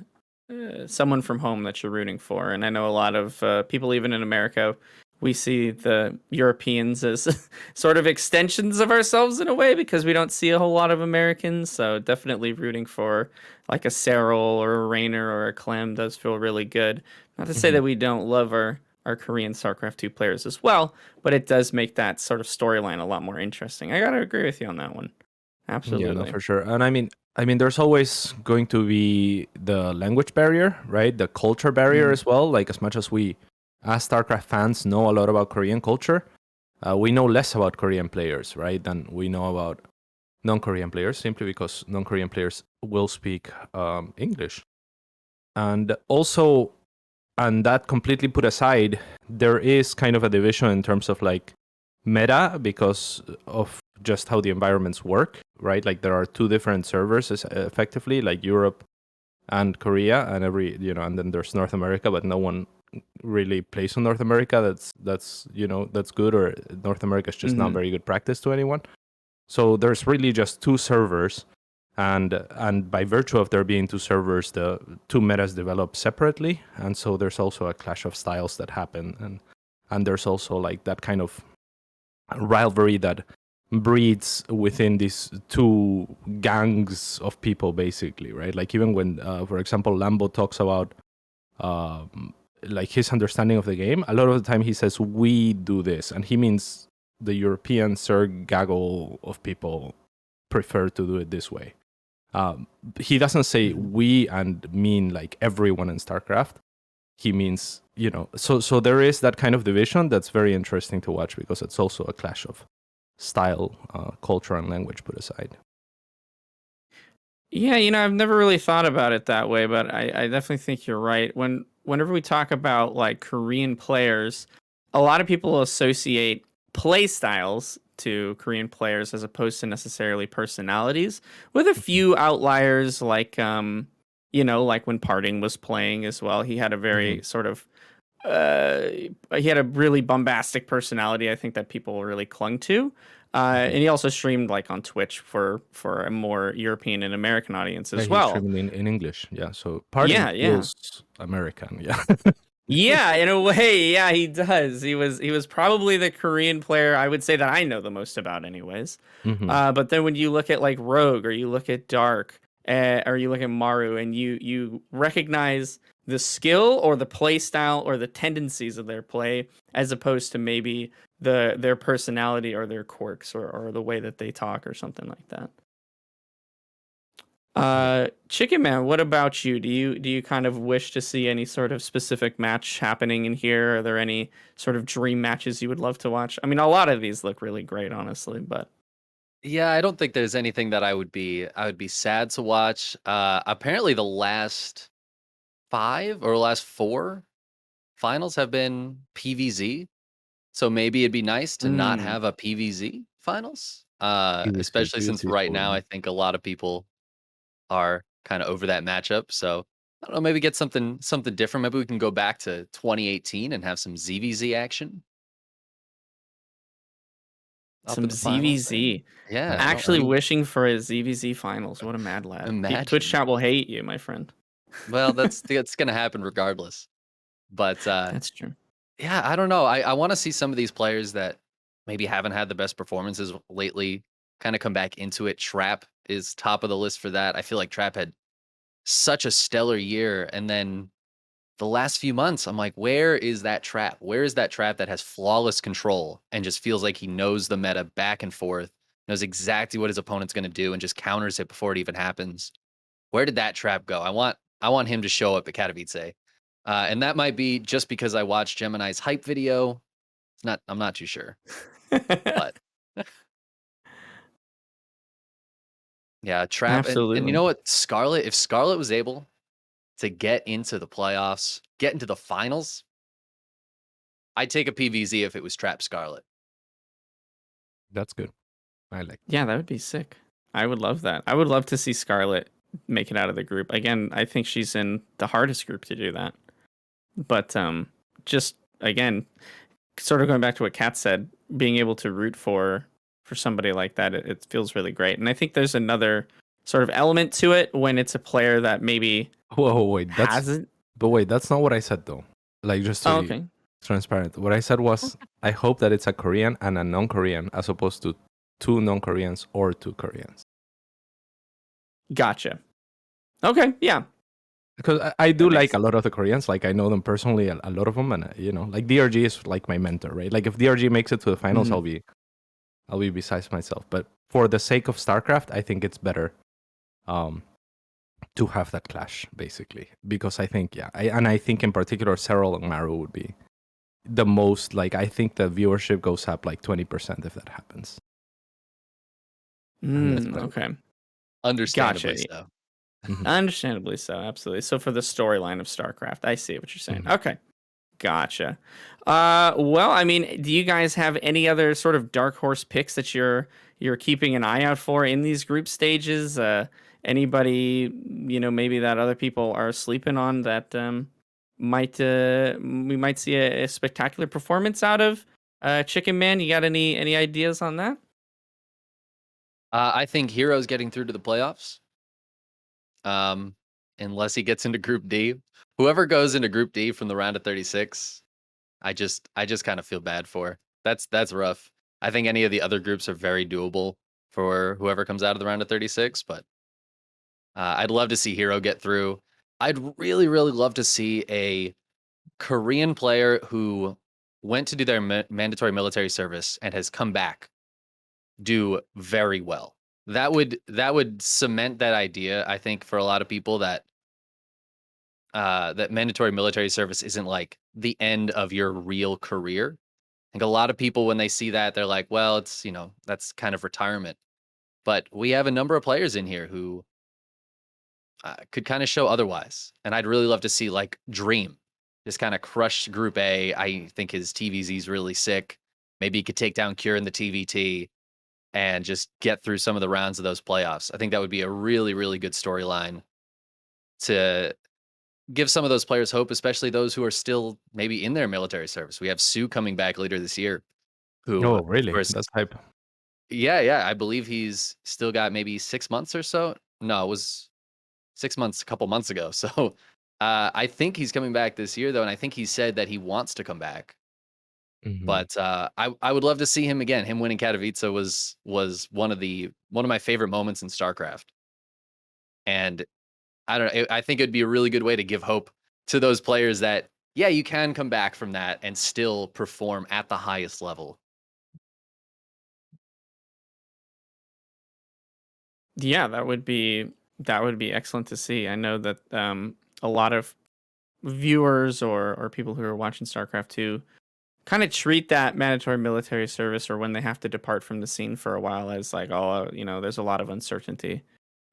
someone from home that you're rooting for. And I know a lot of people, even in America, we see the Europeans as sort of extensions of ourselves in a way because we don't see a whole lot of Americans. So definitely rooting for like a Serral or a Raynor or a Clem does feel really good. Not to say that we don't love our Korean StarCraft 2 players as well, but it does make that sort of storyline a lot more interesting. I gotta agree with you on that one. Absolutely. Yeah, no, for sure. And I mean, there's always going to be the language barrier, right? The culture barrier as well. Like, as much as we, as StarCraft fans, know a lot about Korean culture, we know less about Korean players, right, than we know about non-Korean players, simply because non-Korean players will speak English. And also, and that completely put aside, there is kind of a division in terms of like meta because of just how the environments work, right? Like, there are two different servers effectively, like Europe and Korea, and and then there's North America, but no one really plays on North America. That's good, or North America is just not very good practice to anyone. So there's really just two servers, and by virtue of there being two servers, the two metas develop separately, and so there's also a clash of styles that happen, and there's also like that kind of rivalry that breeds within these two gangs of people, basically, right? Like, even when, for example, Lambo talks about like his understanding of the game, a lot of the time he says we do this, and he means the European gaggle of people prefer to do it this way. He doesn't say we and mean like everyone in StarCraft. He means, so there is that kind of division that's very interesting to watch, because it's also a clash of style, culture, and language put aside. Yeah, I've never really thought about it that way, but I definitely think you're right. Whenever we talk about like Korean players, a lot of people associate play styles to Korean players as opposed to necessarily personalities, with a few outliers like like when Parting was playing as well. He had a very sort of he had a really bombastic personality, I think, that people really clung to. And he also streamed like on Twitch for a more European and American audience as He's well. streaming in English, yeah. So Parting feels American, yeah. Yeah, in a way, yeah, he does. He was probably the Korean player I would say that I know the most about, anyways. But then when you look at like Rogue, or you look at Dark, or you look at Maru, and you recognize the skill or the play style or the tendencies of their play, as opposed to maybe their personality or their quirks or the way that they talk or something like that. Chicken Man, what about you? Do you kind of wish to see any sort of specific match happening in here? Are there any sort of dream matches you would love to watch? I mean, a lot of these look really great, honestly, but Yeah, I don't think there's anything that I would be sad to watch. Apparently the last 5 or last 4 finals have been PVZ. So maybe it'd be nice to not mm, have a PVZ finals. PVC, Especially since PVC is right cool. now I think a lot of people are kind of over that matchup. So I don't know, maybe get something different. Maybe we can go back to 2018 and have some ZVZ action up some in the finals there. ZVZ. Yeah, I Actually mean, wishing for a ZVZ finals. What a mad lad. Twitch imagine. chat will hate you, my friend. Well, that's gonna happen regardless. But That's true. yeah, I don't know. I want to see some of these players that maybe haven't had the best performances lately kind of come back into it. Trap is top of the list for that. I feel like Trap had such a stellar year, and then the last few months, I'm like, where is that Trap? Where is that Trap that has flawless control and just feels like he knows the meta back and forth, knows exactly what his opponent's going to do, and just counters it before it even happens? Where did that Trap go? I want him to show up at Katowice. And that might be just because I watched Gemini's hype video. It's not. I'm not too sure, but yeah, Trap and you Absolutely. know what, Scarlet. If Scarlet was able to get into the playoffs, get into the finals, I'd take a PVZ if it was Trap Scarlet. That's good. I like. Yeah, that would be sick. I would love that. I would love to see Scarlet make it out of the group. Again, I think she's in the hardest group to do that. But just again, sort of going back to what Kat said, being able to root for somebody like that, it feels really great. And I think there's another sort of element to it when it's a player that maybe Whoa, wait. hasn't. But wait, that's not what I said though. Like just to Oh, be okay. transparent. What I said was I hope that it's a Korean and a non-Korean as opposed to 2 non-Koreans or 2 Koreans. Gotcha. Okay, yeah. Because I do That makes like a lot of the Koreans. Like I know them personally, a lot of them, and like DRG is like my mentor, right? Like if DRG makes it to the finals, Mhm. I'll be besides myself. But for the sake of StarCraft, I think it's better um, to have that clash, basically, because I think I think in particular Serral and Maru would be the most. Like I think the viewership goes up like 20% if that happens. And that's what I Okay. Understandably Gotcha. so. Mhm. Understandably so, absolutely. So for the storyline of StarCraft, I see what you're saying. Mhm. Okay. Gotcha. Well, I mean, do you guys have any other sort of dark horse picks that you're keeping an eye out for in these group stages? Anybody, maybe that other people are sleeping on that might we might see a spectacular performance out of? Chicken Man, you got any ideas on that? I think Hero's getting through to the playoffs. Um, unless he gets into Group D. Whoever goes into Group D from the round of 36, I just kind of feel bad for. That's rough. I think any of the other groups are very doable for whoever comes out of the round of 36, but I'd love to see Hero get through. I'd really, really love to see a Korean player who went to do their mandatory military service and has come back do very well. That would cement that idea, I think, for a lot of people that that mandatory military service isn't like the end of your real career. I think a lot of people when they see that they're like, well, it's, that's kind of retirement. But we have a number of players in here who could kind of show otherwise. And I'd really love to see like Dream just kind of crush Group A. I think his TVZ is really sick. Maybe he could take down Cure in the TVT and just get through some of the rounds of those playoffs. I think that would be a really, really good storyline to give some of those players hope, especially those who are still maybe in their military service. We have Sue coming back later this year, who, Oh, of really? course, That's hype. yeah, I believe he's still got maybe 6 months or so. No, it was 6 months a couple months ago. So I think he's coming back this year, though, and I think he said that he wants to come back. Mhm. But I would love to see him again. Him winning Katowice was one of my favorite moments in StarCraft, and I don't know. I think it'd be a really good way to give hope to those players that, yeah, you can come back from that and still perform at the highest level. Yeah, that would be excellent to see. I know that a lot of viewers or people who are watching StarCraft 2 kind of treat that mandatory military service or when they have to depart from the scene for a while as like, oh, there's a lot of uncertainty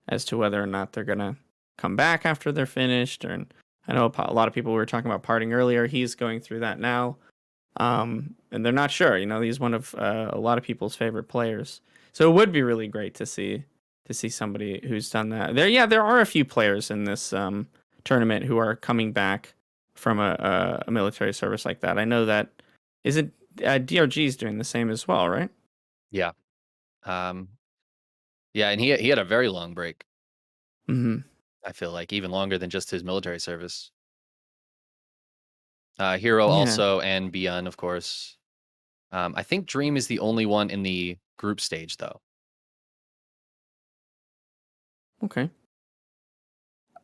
as to whether or not they're gonna come back after they're finished. Or I know a lot of people were talking about parting earlier. He's going through that now, and they're not sure. He's one of a lot of people's favorite players, so it would be really great to see somebody who's done that. There are a few players in this tournament who are coming back from a military service like that. I know that isn't DRG's doing the same as well, right? Yeah. Um, yeah, and he had a very long break. Mm-hmm. I feel like even longer than just his military service. Hero Yeah. also, and Beyond, of course. I think Dream is the only one in the group stage, though. Okay.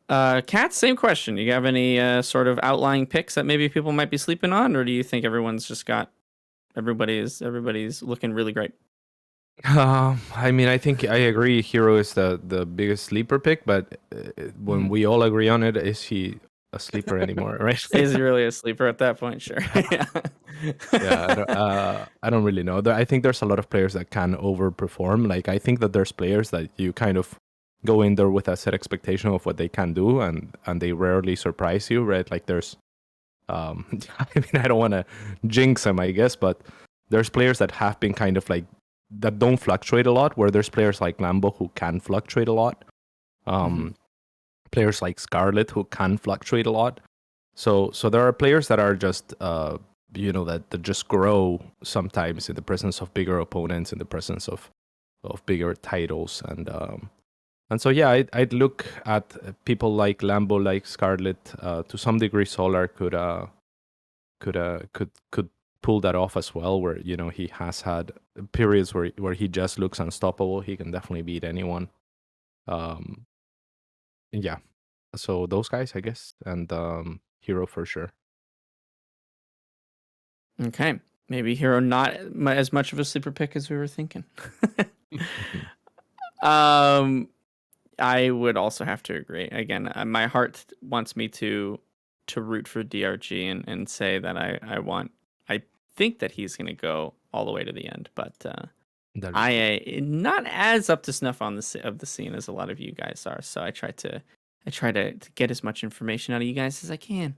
Kat, same question. You have any sort of outlying picks that maybe people might be sleeping on, or do you think everyone's just got everybody's looking really great? I mean, I think I agree. Hero is the biggest sleeper pick, but when we all agree on it, is he a sleeper anymore? Right? Is he really a sleeper at that point? Sure. Yeah. I don't really know. I think there's a lot of players that can overperform. Like I think that there's players that you kind of go in there with a set expectation of what they can do, and they rarely surprise you, right? Like there's, I mean, I don't want to jinx them, I guess, but there's players that have been kind of like that don't fluctuate a lot. Where there's players like Lambo who can fluctuate a lot. Players like Scarlet who can fluctuate a lot. So there are players that are just that just grow sometimes in the presence of bigger opponents, in the presence of bigger titles, and so yeah, I'd look at people like Lambo, like Scarlet, to some degree. Solar could pull that off as well, where he has had periods where he just looks unstoppable. He can definitely beat anyone. Yeah, so those guys, I guess, and Hero for sure. Okay, maybe Hero not as much of a sleeper pick as we were thinking. I would also have to agree. Again, my heart wants me to root for DRG and say that I think that he's going to go all the way to the end, but I not as up to snuff on the scene as a lot of you guys are. So I try to get as much information out of you guys as I can.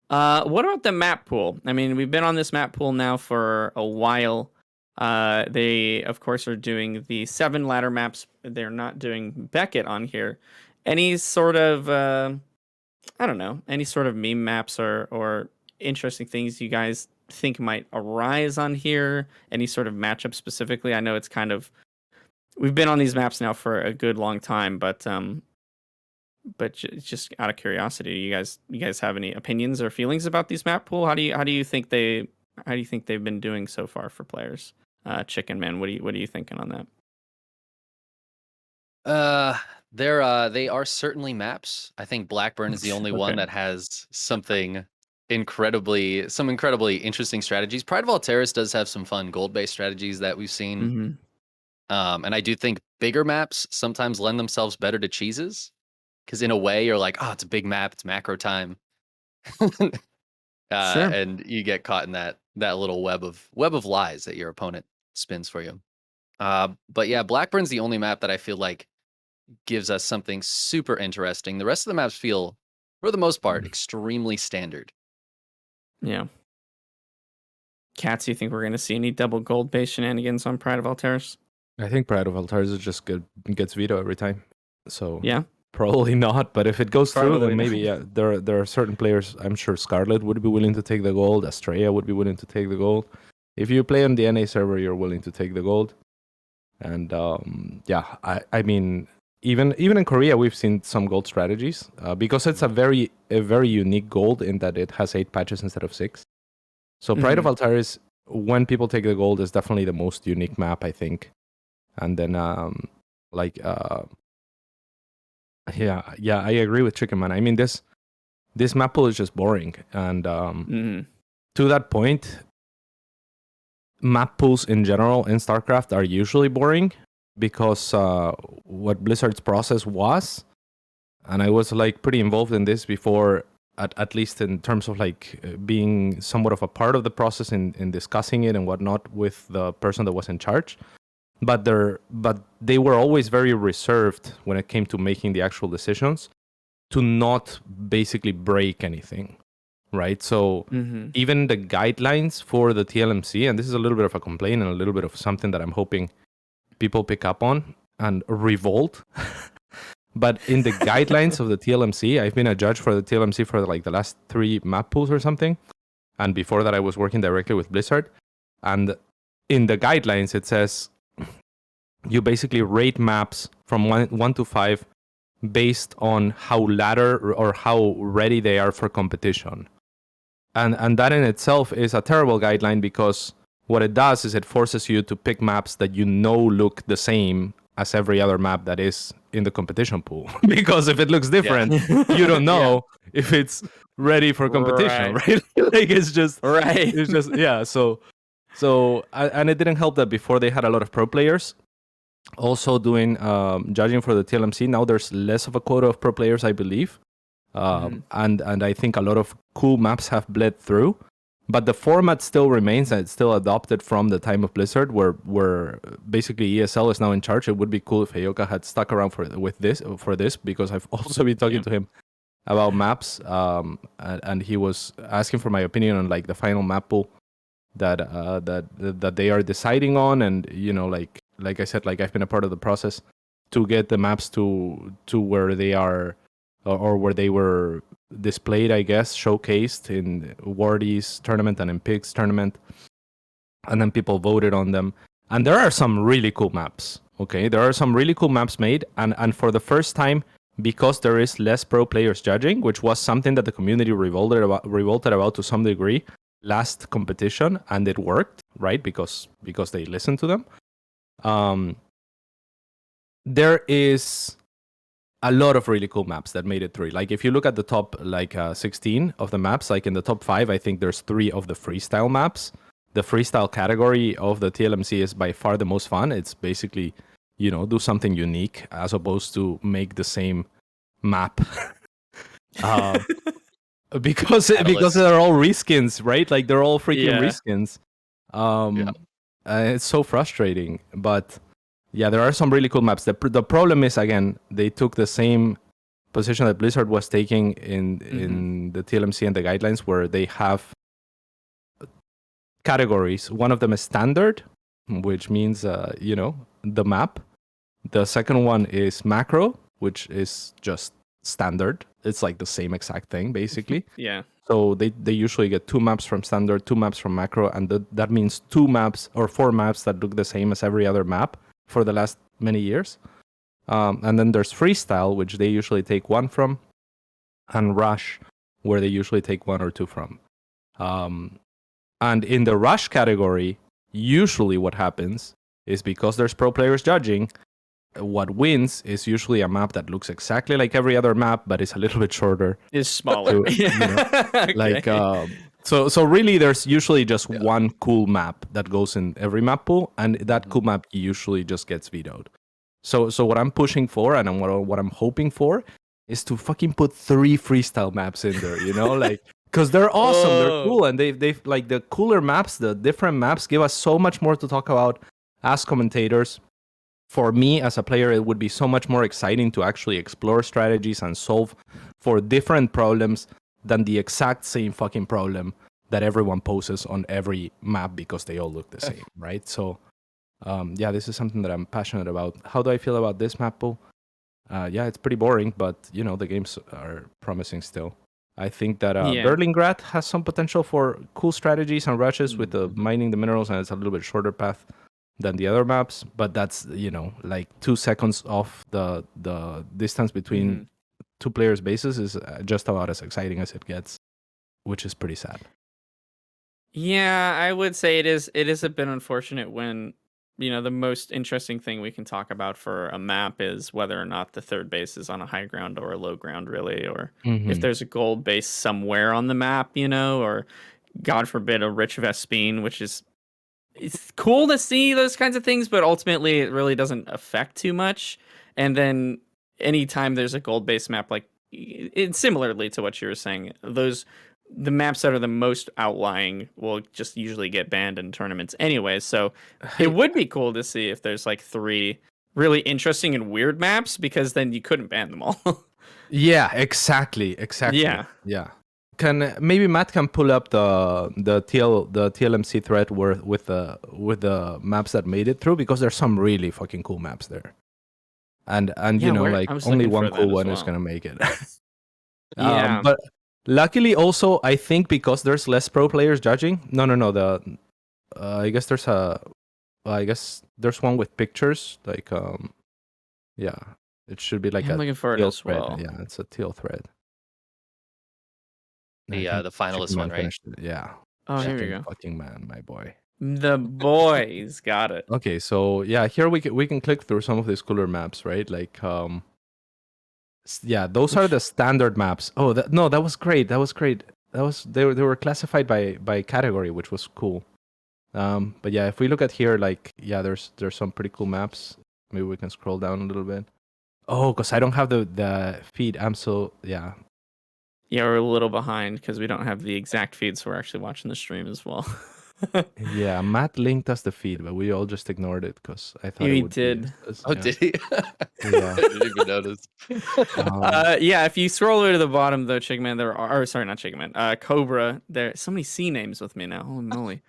What about the map pool? I mean, we've been on this map pool now for a while. They, of course, are doing the 7 ladder maps. They're not doing Beckett on here. Any sort of, I don't know, any sort of meme maps or interesting things you guys think might arise on here? Any sort of matchup specifically? I know it's kind of, we've been on these maps now for a good long time, but just out of curiosity, you guys have any opinions or feelings about these map pool? How do you think they've been doing so far for players? Chickenman, what are you thinking on that? They are certainly maps. I think Blackburn is the only one that has some incredibly interesting strategies. Pride of Alteris does have some fun gold-based strategies that we've seen. And I do think bigger maps sometimes lend themselves better to cheeses. Because in a way, you're like, oh, it's a big map, it's macro time. Sure. And you get caught in that little web of lies that your opponent spins for you. But yeah, Blackburn's the only map that I feel like gives us something super interesting. The rest of the maps feel, for the most part, extremely standard. Yeah. Cats, you think we're going to see any double gold-based shenanigans on Pride of Alteris? I think Pride of Alteris is just gets veto every time. So yeah. Probably not, but if it goes through, then maybe, yeah. There are certain players, I'm sure Scarlet would be willing to take the gold, Estrella would be willing to take the gold. If you play on the NA server, you're willing to take the gold. And yeah, I mean, even in Korea, we've seen some gold strategies, because it's a very unique gold in that it has 8 patches instead of 6. So Pride of Alteris, when people take the gold, is definitely the most unique map, I think. And then, yeah, I agree with Chickenman. I mean, this map pool is just boring, and to that point, map pools in general in StarCraft are usually boring because what Blizzard's process was, and I was like pretty involved in this before, at least in terms of like being somewhat of a part of the process in discussing it and whatnot with the person that was in charge. But they were always very reserved when it came to making the actual decisions, to not basically break anything, right? So even the guidelines for the TLMC, and this is a little bit of a complaint and a little bit of something that I'm hoping people pick up on and revolt. But in the guidelines of the TLMC, I've been a judge for the TLMC for like the last 3 map pools or something. And before that, I was working directly with Blizzard. And in the guidelines, it says you basically rate maps from 1 to 5 based on how ladder or how ready they are for competition. And that in itself is a terrible guideline, because what it does is it forces you to pick maps that you know look the same as every other map that is in the competition pool. Because if it looks different, you don't know if it's ready for competition, right? Like it's just yeah. So and it didn't help that before they had a lot of pro players also doing judging for the TLMC. Now there's less of a quota of pro players, I believe. And I think a lot of cool maps have bled through, but the format still remains, and it's still adopted from the time of Blizzard, where basically ESL is now in charge. It would be cool if Heyoka had stuck around for this, because I've also been talking to him about maps, and he was asking for my opinion on like the final map pool that they are deciding on, and like I said, like I've been a part of the process to get the maps to where they are, or where they were displayed, I guess, showcased in Wardy's tournament and in Pig's tournament, and then people voted on them. And there are some really cool maps. Okay, there are some really cool maps made, and for the first time, because there is less pro players judging, which was something that the community revolted about to some degree last competition, and it worked, right? Because they listened to them. There is a lot of really cool maps that made it through. Like if you look at the top 16 of the maps, like in the top 5, I think there's 3 of the freestyle maps. The freestyle category of the TLMC is by far the most fun. It's basically, do something unique as opposed to make the same map. Because they're all reskins, right? Like they're all freaking reskins. It's so frustrating, but yeah, there are some really cool maps. The problem is, again, they took the same position that Blizzard was taking in the TLMC and the guidelines, where they have categories. One of them is standard, which means the map. The second one is macro, which is just standard. It's like the same exact thing, basically. Yeah. So they usually get 2 maps from standard, 2 maps from macro, and that means 2 maps or 4 maps that look the same as every other map for the last many years. And then there's freestyle, which they usually take 1 from, and rush, where they usually take 1 or 2 from. And in the rush category, usually what happens is, because there's pro players judging, what wins is usually a map that looks exactly like every other map, but is a little bit shorter. Is smaller. Okay. Like so really there's usually just one cool map that goes in every map pool, and that cool map usually just gets vetoed. So what I'm pushing for, and what I'm hoping for, is to fucking put 3 freestyle maps in there, like, because they're awesome, they're cool, and they've like the cooler maps, the different maps give us so much more to talk about as commentators. For me as a player, it would be so much more exciting to actually explore strategies and solve for different problems than the exact same fucking problem that everyone poses on every map, because they all look the same, right? So, this is something that I'm passionate about. How do I feel about this map pool? It's pretty boring, but, the games are promising still. I think that Berlingrad has some potential for cool strategies and rushes with the mining the minerals, and it's a little bit shorter path than the other maps, but that's like 2 seconds off the distance between 2 players' bases is just about as exciting as it gets, which is pretty sad. Yeah, I would say it is a bit unfortunate when the most interesting thing we can talk about for a map is whether or not the third base is on a high ground or a low ground, really, or if there's a gold base somewhere on the map, or God forbid a rich Vespine, which is it's cool to see those kinds of things, but ultimately it really doesn't affect too much. And then anytime there's a gold-based map, like similarly to what you were saying, the maps that are the most outlying will just usually get banned in tournaments anyway. So it would be cool to see if there's like 3 really interesting and weird maps, because then you couldn't ban them all. Yeah, exactly. Yeah. Yeah. Can maybe Matt can pull up the TLMC thread with the maps that made it through, because there's some really fucking cool maps there. And Yeah, you know, I like was only looking for one that cool as one is well. gonna make it. Yeah. But luckily also I think because there's less pro players judging. No. I guess there's one with pictures, like yeah. It should be like I'm a looking for it teal as thread. well. Yeah, it's a teal thread. I think The finalist one, Chickenman right? finished it. Yeah. Oh, here we Chicken go. fucking man, my boy. The boys got it. Okay, so yeah, here we can click through some of these cooler maps, right? Like yeah, those are the standard maps. Oh, that was great. That was great. They were classified by category, which was cool. But yeah, if we look at here, like yeah, there's some pretty cool maps. Maybe we can scroll down a little bit. Oh, because I don't have the feed. I'm so yeah. Yeah, we're a little behind because we don't have the exact feed, so we're actually watching the stream as well. Yeah, Matt linked us the feed, but we all just ignored it because I thought We it would did. be useless. Oh, Yeah. did he? Yeah. I didn't even notice. Yeah, if you scroll over to the bottom though, Chickman, there are, or sorry, not Chickman, Cobra. There, so many C names with me now. Holy moly!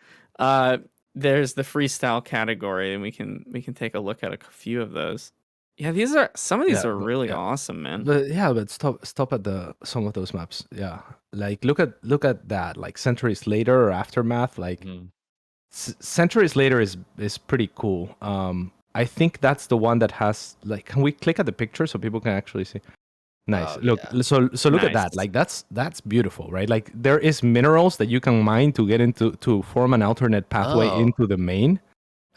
There's the freestyle category, and we can take a look at a few of those. Yeah, some of these are really awesome, man. But stop at some of those maps. Yeah, like look at that. Like centuries later or aftermath. Like centuries later is pretty cool. I think that's the one that has like. Can we click at the picture so people can actually see? Nice. Oh, Look, yeah. so look at that. Nice. Like that's beautiful, right? Like there is minerals that you can mine to get into to form an alternate pathway Oh. into the main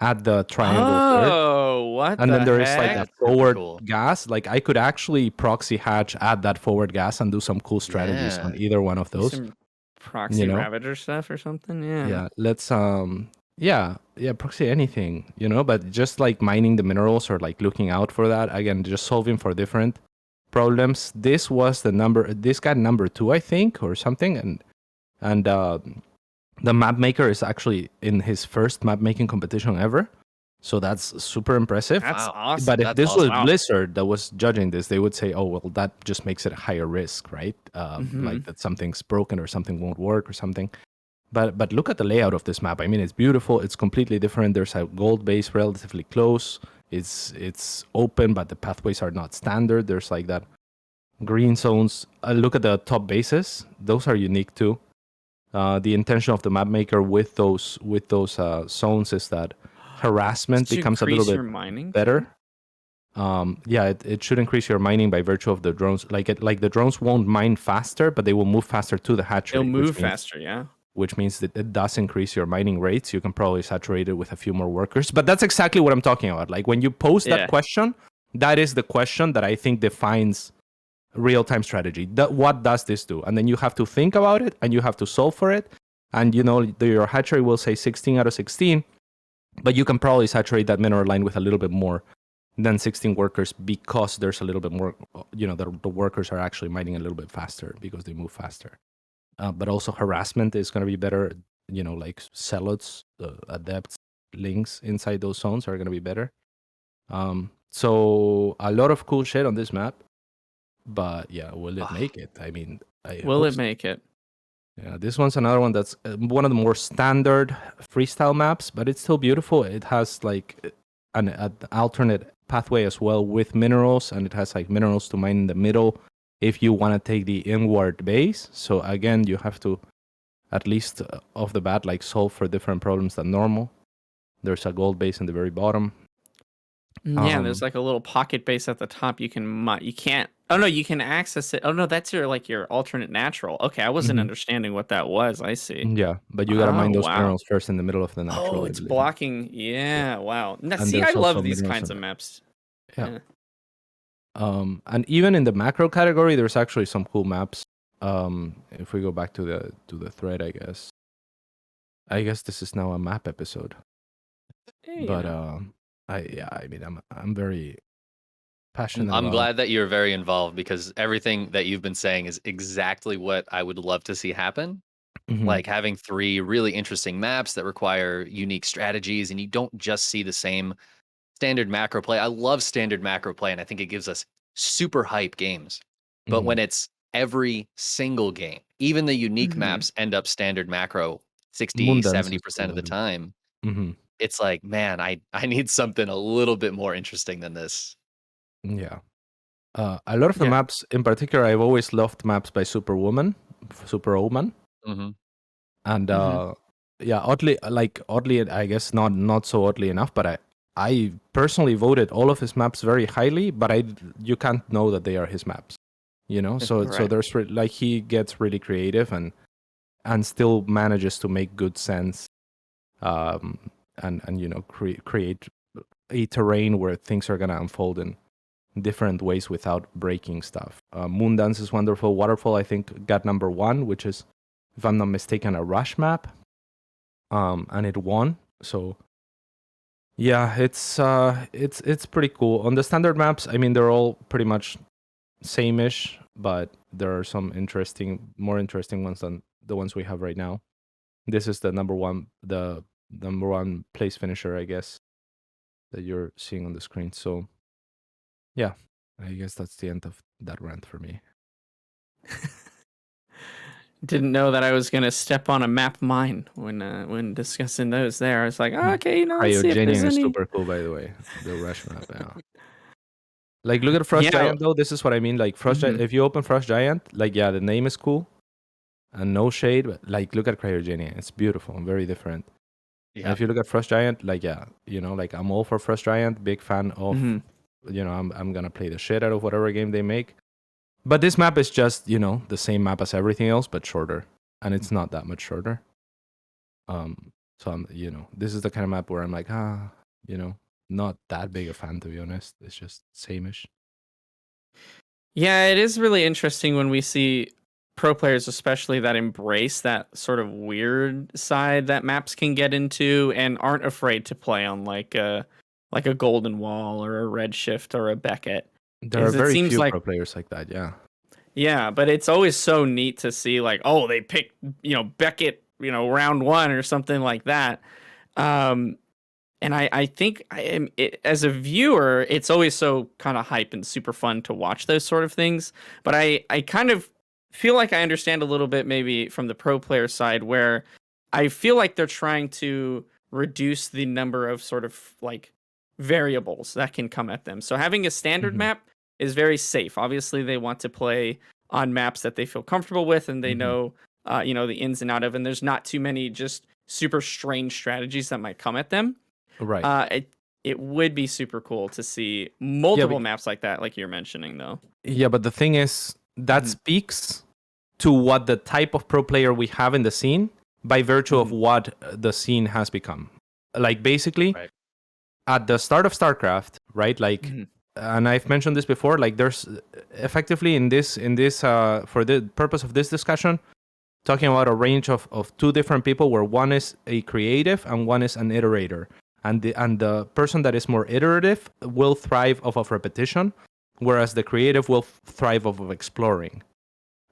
at the triangle third. Oh, what And the then there is heck? like a That's super forward cool. gas. Like I could actually proxy hatch at that forward gas and do some cool strategies on Yeah. either one of those. Some proxy know? Ravager stuff or something. Yeah. Yeah, let's yeah, proxy anything, but just like mining the minerals or like looking out for that. Again, just solving for different problems. This got number 2, I think, or something, and the map maker is actually in his first map making competition ever. So that's super impressive. That's Wow. awesome. But if That's this was awesome. Blizzard that was judging this, they would say, "Oh, well, that just makes it a higher risk, right? Like that something's broken or something won't work or something." But look at the layout of this map. I mean, it's beautiful. It's completely different. There's a gold base relatively close. It's open, but the pathways are not standard. There's like that green zones. Look at the top bases. Those are unique too. The intention of the map maker with those zones is that harassment Does it becomes a little increase bit your mining better. Yeah, it should increase your mining by virtue of the drones. Like the drones won't mine faster, but they will move faster to the hatchery. They'll move faster, yeah. Which means that it does increase your mining rates. You can probably saturate it with a few more workers. But that's exactly what I'm talking about. Like when you pose that question, that is the question that I think defines real-time strategy. What does this do? And then you have to think about it and you have to solve for it. And your hatchery will say 16 out of 16, but you can probably saturate that mineral line with a little bit more than 16 workers because there's a little bit more, the workers are actually mining a little bit faster because they move faster. But also harassment is going to be better. Like zealots, adepts, links inside those zones are going to be better. So a lot of cool shit on this map. But yeah, will it make it? I mean, will it make it? Yeah, this one's another one that's one of the more standard freestyle maps, but it's still beautiful. It has like an alternate pathway as well with minerals, and it has like minerals to mine in the middle if you want to take the inward base. So again, you have to at least off the bat like solve for different problems than normal. There's a gold base in the very bottom. Yeah, there's like a little pocket base at the top. You can't. Oh no, you can access it. Oh no, that's your alternate natural. Okay, I wasn't understanding what that was. I see. Yeah, but you gotta mine those minerals first in the middle of the natural. Oh, it's blocking. Yeah, wow. Now, and see, I love these kinds of maps. Yeah. And even in the macro category, there's actually some cool maps. If we go back to the thread, I guess this is now a map episode. But I mean, I'm very passionate I'm about. glad that you're very involved because everything that you've been saying is exactly what I would love to see happen. Mhm. Like having 3 really interesting maps that require unique strategies, and you don't just see the same standard macro play. I love standard macro play, and I think it gives us super hype games. But when it's every single game, even the unique maps end up standard macro 60, Moondance is 70% of cool. the time. Mm-hmm. It's like, man, I need something a little bit more interesting than this. Yeah. A lot of the Yeah. maps, in particular, I've always loved maps by Superwoman, Mm-hmm. and Mhm. yeah, oddly, I guess not so oddly enough, but I personally voted all of his maps very highly, but you can't know that they are his maps, So Right. there's like he gets really creative and still manages to make good sense, and create a terrain where things are gonna unfold in different ways without breaking stuff. Moondance is wonderful. Waterfall, I think, got number 1, which is, if I'm not mistaken, a rush map. And it won. So yeah, it's pretty cool. On the standard maps, I mean, they're all pretty much same-ish, but there are some more interesting ones than the ones we have right now. This is the number one place finisher, I guess, that you're seeing on the screen. So yeah, I guess that's the end of that rant for me. Didn't know that I was gonna step on a map mine when discussing those. There, I was like, oh, okay, let's see if there's Cryogenian is any. super cool, by the way. The rush map, yeah. Like, look at Frost Yeah. Giant, though. This is what I mean. Like, Mhm. if you open Frost Giant, like, yeah, the name is cool. And no shade, but, like, look at Cryogenia. It's beautiful and very different. And Yeah. if you look at Frost Giant, like, yeah, like, I'm all for Frost Giant. Big fan of, Mhm. I'm going to play the shit out of whatever game they make. But this map is just, the same map as everything else, but shorter. And it's not that much shorter. So I'm, this is the kind of map where I'm like, not that big a fan, to be honest. It's just same-ish. Yeah, it is really interesting when we see pro players, especially that embrace that sort of weird side that maps can get into, and aren't afraid to play on like a Golden Wall or a Redshift or a Beckett. There are It very seems few like pro players like that, yeah. Yeah, but it's always so neat to see like, oh, they picked, Beckett, round 1 or something like that. And I think as a viewer, it's always so kind of hype and super fun to watch those sort of things. But I kind of feel like I understand a little bit maybe from the pro player side, where I feel like they're trying to reduce the number of sort of like variables that can come at them. So having a standard Mhm. map is very safe. Obviously, they want to play on maps that they feel comfortable with and they Mhm. know, the ins and out of, and there's not too many just super strange strategies that might come at them. Right. It would be super cool to see Yeah, multiple but, maps like that, like you're mentioning, though. the thing is, that Mhm. speaks to what the type of pro player we have in the scene by virtue of Mhm. what the scene has become. Like, basically, Right. at the start of StarCraft, right? Like, Mhm. and I've mentioned this before, like, there's effectively in this for the purpose of this discussion, talking about a range of 2 different people where one is a creative and one is an iterator. And the person that is more iterative will thrive off of repetition, whereas the creative will thrive off of exploring.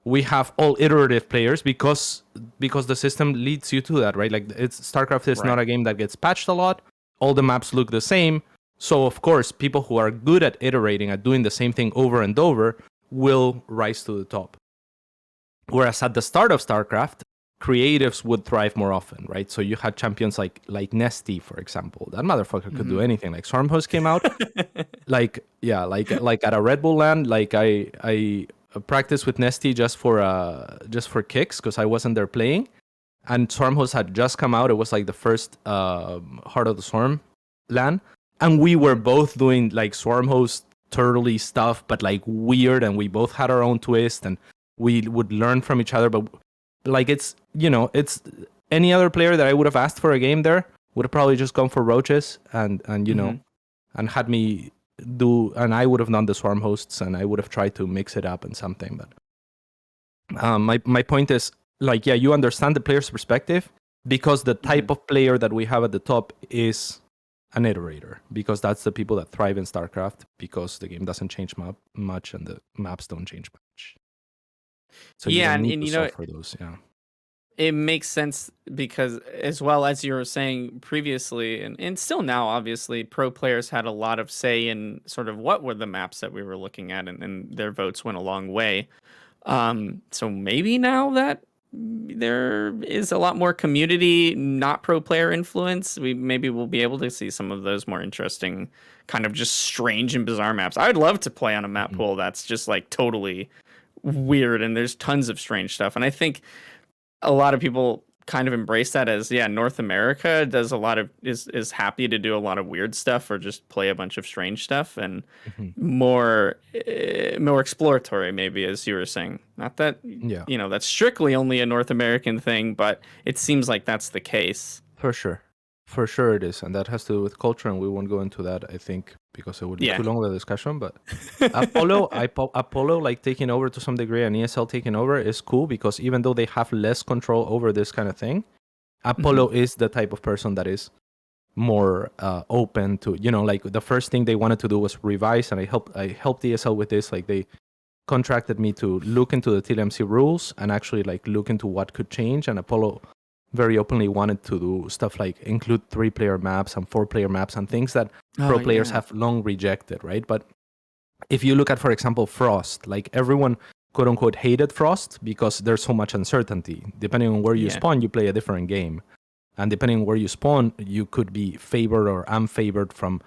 We have all iterative players because the system leads you to that, right? Like, StarCraft is not Right. a game that gets patched a lot. All the maps look the same. So of course, people who are good at iterating, at doing the same thing over and over, will rise to the top. Whereas at the start of StarCraft, creatives would thrive more often, right? So you had champions like Nesty, for example. That motherfucker could do Mhm. anything. Like, Stormhost came out, like at a Red Bull LAN, like I practiced with Nesty just for kicks because I wasn't there playing, and Stormhost had just come out. It was like the first Heart of the Swarm LAN, and we were both doing like Stormhost turtley stuff, but like weird, and we both had our own twist, and we would learn from each other. But like, it's any other player that I would have asked for a game there would have probably just gone for roaches and Mhm. and had me do, and I would have done the swarm hosts, and I would have tried to mix it up and something. But my point is, like, yeah, you understand the player's perspective because the type of player that we have at the top is an iterator, because that's the people that thrive in StarCraft, because the game doesn't change much and the maps don't change much. So you Yeah, don't need and to you know, solve for those. Yeah. it makes sense because, as well as you were saying previously, and still now, obviously, pro players had a lot of say in sort of what were the maps that we were looking at, and their votes went a long way. So maybe now that there is a lot more community, not pro player influence, maybe we'll be able to see some of those more interesting, kind of just strange and bizarre maps. I'd love to play on a map pool that's just like totally weird, and there's tons of strange stuff. And I think a lot of people kind of embrace that as, yeah, North America does a lot of is happy to do a lot of weird stuff or just play a bunch of strange stuff, and more exploratory, maybe, as you were saying. Not that Yeah, that's strictly only a North American thing, but it seems like that's the case. for sure it is, and that has to do with culture, and we won't go into that, I think, because it would be Yeah. too long of a discussion. But Apollo, like taking over to some degree, and ESL taking over is cool, because even though they have less control over this kind of thing, Apollo is the type of person that is more open to, like, the first thing they wanted to do was revise, and I helped ESL with this. Like, they contracted me to look into the TLMC rules and actually like look into what could change, and Apollo very openly wanted to do stuff like include 3-player maps and 4-player maps and things that pro players have long rejected, right? But if you look at, for example, Frost, like, everyone quote unquote hated Frost because there's so much uncertainty. Depending on where you spawn, you play a different game. And depending on where you spawn, you could be favored or unfavored from,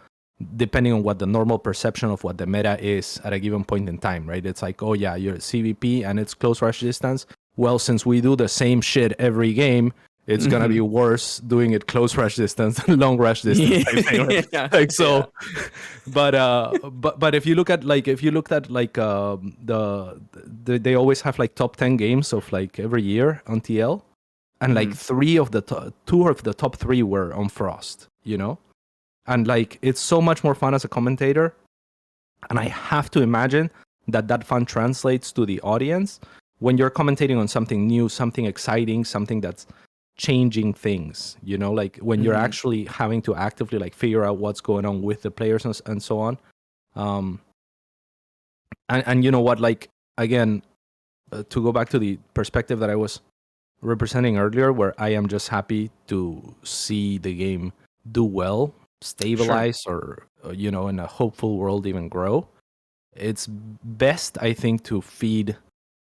depending on what the normal perception of what the meta is at a given point in time, right? It's like, oh yeah, you're CVP and it's close rush distance. Well, since we do the same shit every game, it's gonna be worse doing it close rush distance than long rush distance. I think, right? Like, so, but if you look at like they always have like top 10 games of like every year on TL, and like two of the top 3 were on Frost, and like, it's so much more fun as a commentator, and I have to imagine that fun translates to the audience when you're commentating on something new, something exciting, something that's changing things, like when you're actually having to actively like figure out what's going on with the players and so on. And you know what, like, again, to go back to the perspective that I was representing earlier, where I am just happy to see the game do well, stabilize, or in a hopeful world even grow. It's best, I think, to feed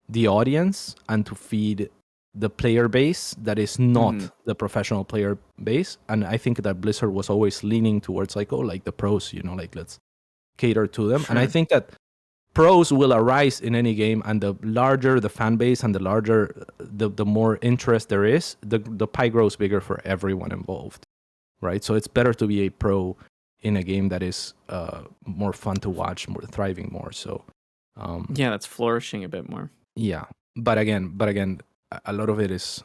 the audience and to feed the player base that is not the professional player base. And I think that Blizzard was always leaning towards like, oh, like the pros, like, let's cater to them. And I think that pros will arise in any game, and the larger the fan base and the larger the more interest there is, the pie grows bigger for everyone involved, right? So it's better to be a pro in a game that is more fun to watch, more thriving more. So that's flourishing a bit more. Yeah, but again, a lot of it is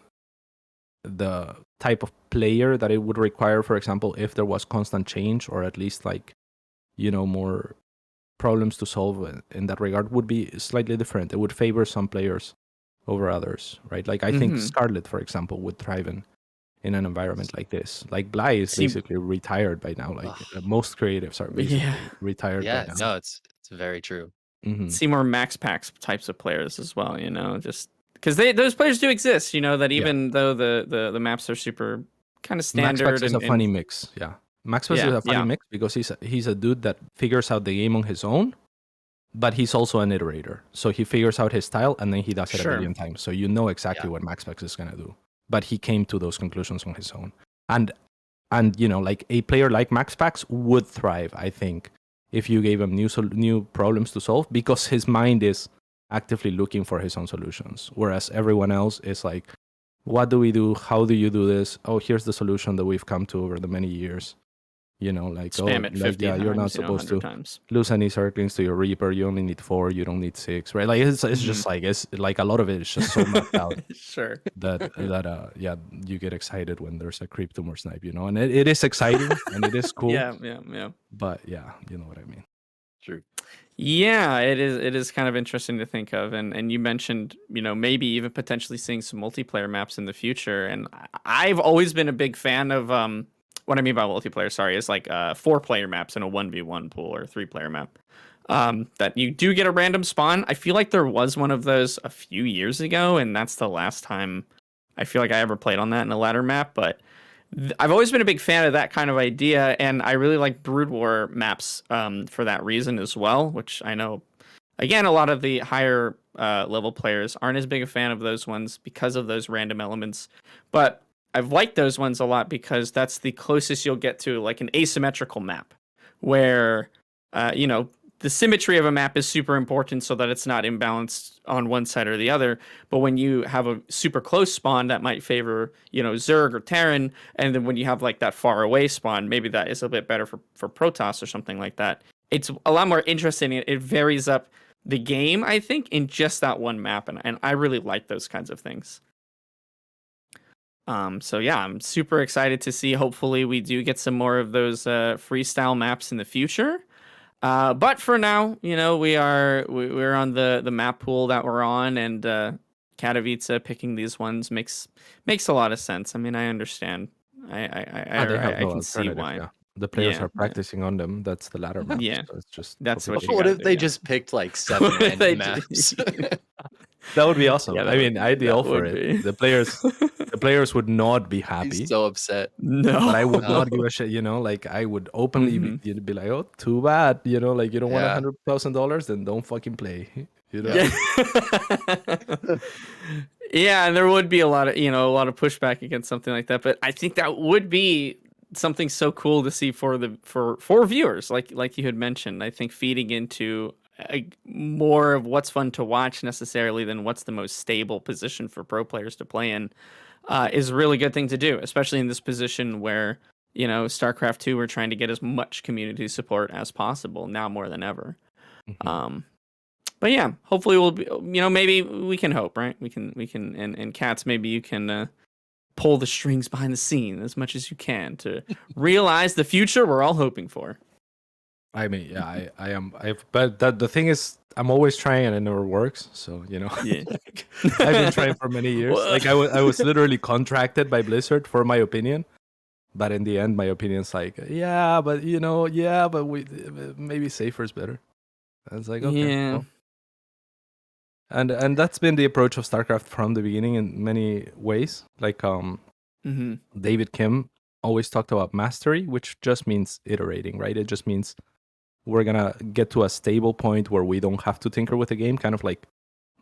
the type of player that it would require. For example, if there was constant change, or at least like, more problems to solve in that regard, would be slightly different. It would favor some players over others, right? Like, I think Scarlet, for example, would thrive in an environment like this. Like, Bly is basically retired by now. Like, most creatives are basically retired by now. No, it's very true. See more max packs types of players as well, just because those players do exist, that even though the maps are super kind of standard. MaxPax is a funny mix. Yeah, MaxPax is a funny mix because he's a dude that figures out the game on his own, but he's also an iterator. So he figures out his style and then he does it a billion times. So you know exactly what MaxPax is gonna do. But he came to those conclusions on his own. And like, a player like MaxPax would thrive, I think, if you gave him new problems to solve, because his mind is actively looking for his own solutions, whereas everyone else is like, what do we do? How do you do this? Oh, here's the solution that we've come to over the many years. Like, spam it 50 times, you're not supposed to times. lose any circlings to your Reaper. You only need 4. You don't need 6, right? Like, it's just like, it's like a lot of it is just so mapped out that you get excited when there's a creep tumor snipe, and it is exciting and it is cool. Yeah. But yeah, you know what I mean. True. Yeah, it is kind of interesting to think of, and you mentioned, maybe even potentially seeing some multiplayer maps in the future, and I've always been a big fan of what I mean by multiplayer, sorry, is like 4-player maps in a 1v1 pool or 3-player map. That you do get a random spawn. I feel like there was one of those a few years ago, and that's the last time I feel like I ever played on that in a ladder map. But I've always been a big fan of that kind of idea, and I really like Brood War maps for that reason as well, which I know, again, a lot of the higher level players aren't as big a fan of those ones because of those random elements. But I've liked those ones a lot because that's the closest you'll get to like an asymmetrical map where, the symmetry of a map is super important so that it's not imbalanced on one side or the other. But when you have a super close spawn that might favor, Zerg or Terran, and then when you have like that far away spawn, maybe that is a bit better for Protoss or something like that. It's a lot more interesting. It varies up the game, I think, in just that one map. And I really like those kinds of things. So yeah, I'm super excited to see. Hopefully we do get some more of those freestyle maps in the future. But for now, we're on the map pool that we're on, and Katowice picking these ones makes a lot of sense. I mean, I understand. They have I no can see alternative, why. yeah. The players Yeah, are practicing on them. That's the ladder map. Yeah. So it's just That's for what people. you What gotta if do, they yeah. just picked like 7 They random do. maps? That would be awesome. Yeah, I mean, I'd be that all for would it. be. The players would not be happy, He's so upset. No. but I would No. not give a shit. Like I would openly Mhm. be like, "Oh, too bad." Like you don't want Yeah. $100,000, then don't fucking play. Yeah. Yeah, and there would be a lot of pushback against something like that, but I think that would be something so cool to see for viewers, like you had mentioned. I think feeding into more of what's fun to watch necessarily than what's the most stable position for pro players to play in is a really good thing to do, especially in this position where StarCraft 2 we're trying to get as much community support as possible now more than ever. Mhm. But yeah, hopefully we'll be, maybe we can hope, right? We can, and CatZ, maybe you can pull the strings behind the scene as much as you can to realize the future we're all hoping for. I mean, yeah, I am. But the thing is, I'm always trying and it never works. So Yeah. I've been trying for many years. Well- Like I was literally contracted by Blizzard for my opinion, but in the end, my opinion's like, yeah, but we maybe safer is better. And it's like, okay, Yeah. well. And that's been the approach of StarCraft from the beginning in many ways. Like Mm-hmm. David Kim always talked about mastery, which just means iterating, right? It just means we're gonna get to a stable point where we don't have to tinker with the game, kind of like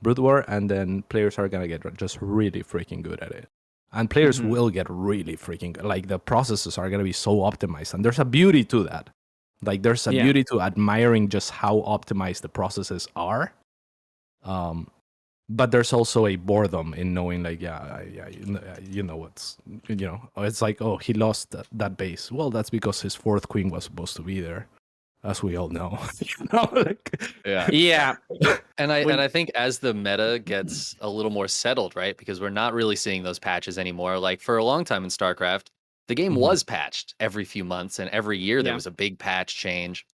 Brood War, and then players are gonna get just really freaking good at it. And players Mhm. will get really freaking good. Like the processes are gonna be so optimized, and there's a beauty to that. Like there's a Yeah. beauty to admiring just how optimized the processes are. But there's also a boredom in knowing, like, it's like, oh, he lost that base. Well, that's because his 4th queen was supposed to be there, as we all know. Yeah. Yeah. And When- I think as the meta gets a little more settled, right? Because we're not really seeing those patches anymore. Like for a long time in StarCraft, the game Mhm. was patched every few months, and every year there Yeah. was a big patch change.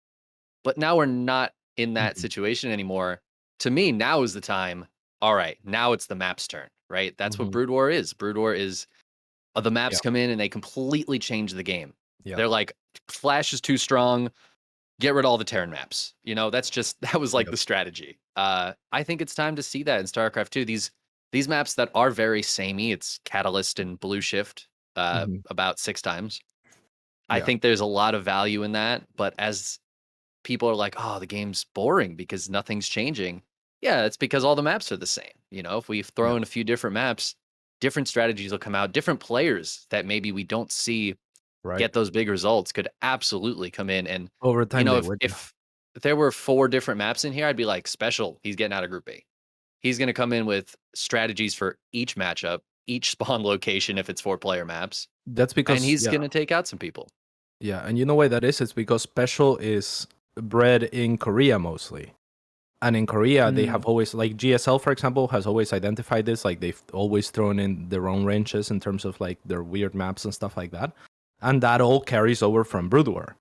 But now we're not in that Mhm. situation anymore. To me, now is the time. All right, now it's the map's turn, right? That's what Mhm. Brood War is. Brood War is the maps Yeah. come in and they completely change the game. Yeah. They're like, Flash is too strong. Get rid of all the Terran maps. That was like Yep. the strategy. I think it's time to see that in StarCraft 2. These maps that are very samey. It's Catalyst and Blue Shift Mhm. about 6 times. I Yeah. think there's a lot of value in that. But as people are like, oh, the game's boring because nothing's changing. Yeah, it's because all the maps are the same. If we throw in a few different maps, different strategies will come out. Different players that maybe we don't see Right. get those big results could absolutely come in. And Over time, they if, would. if there were 4 different maps in here, I'd be like, special. He's getting out of Group A. He's going to come in with strategies for each matchup, each spawn location if it's 4-player maps, That's because and he's going to take out some people. Yeah, and you know why that is? It's because special is bred in Korea mostly. And in Korea, they have always, like GSL, for example, has always identified this. Like they've always thrown in their own wrenches in terms of like their weird maps and stuff like that. And that all carries over from Brood War.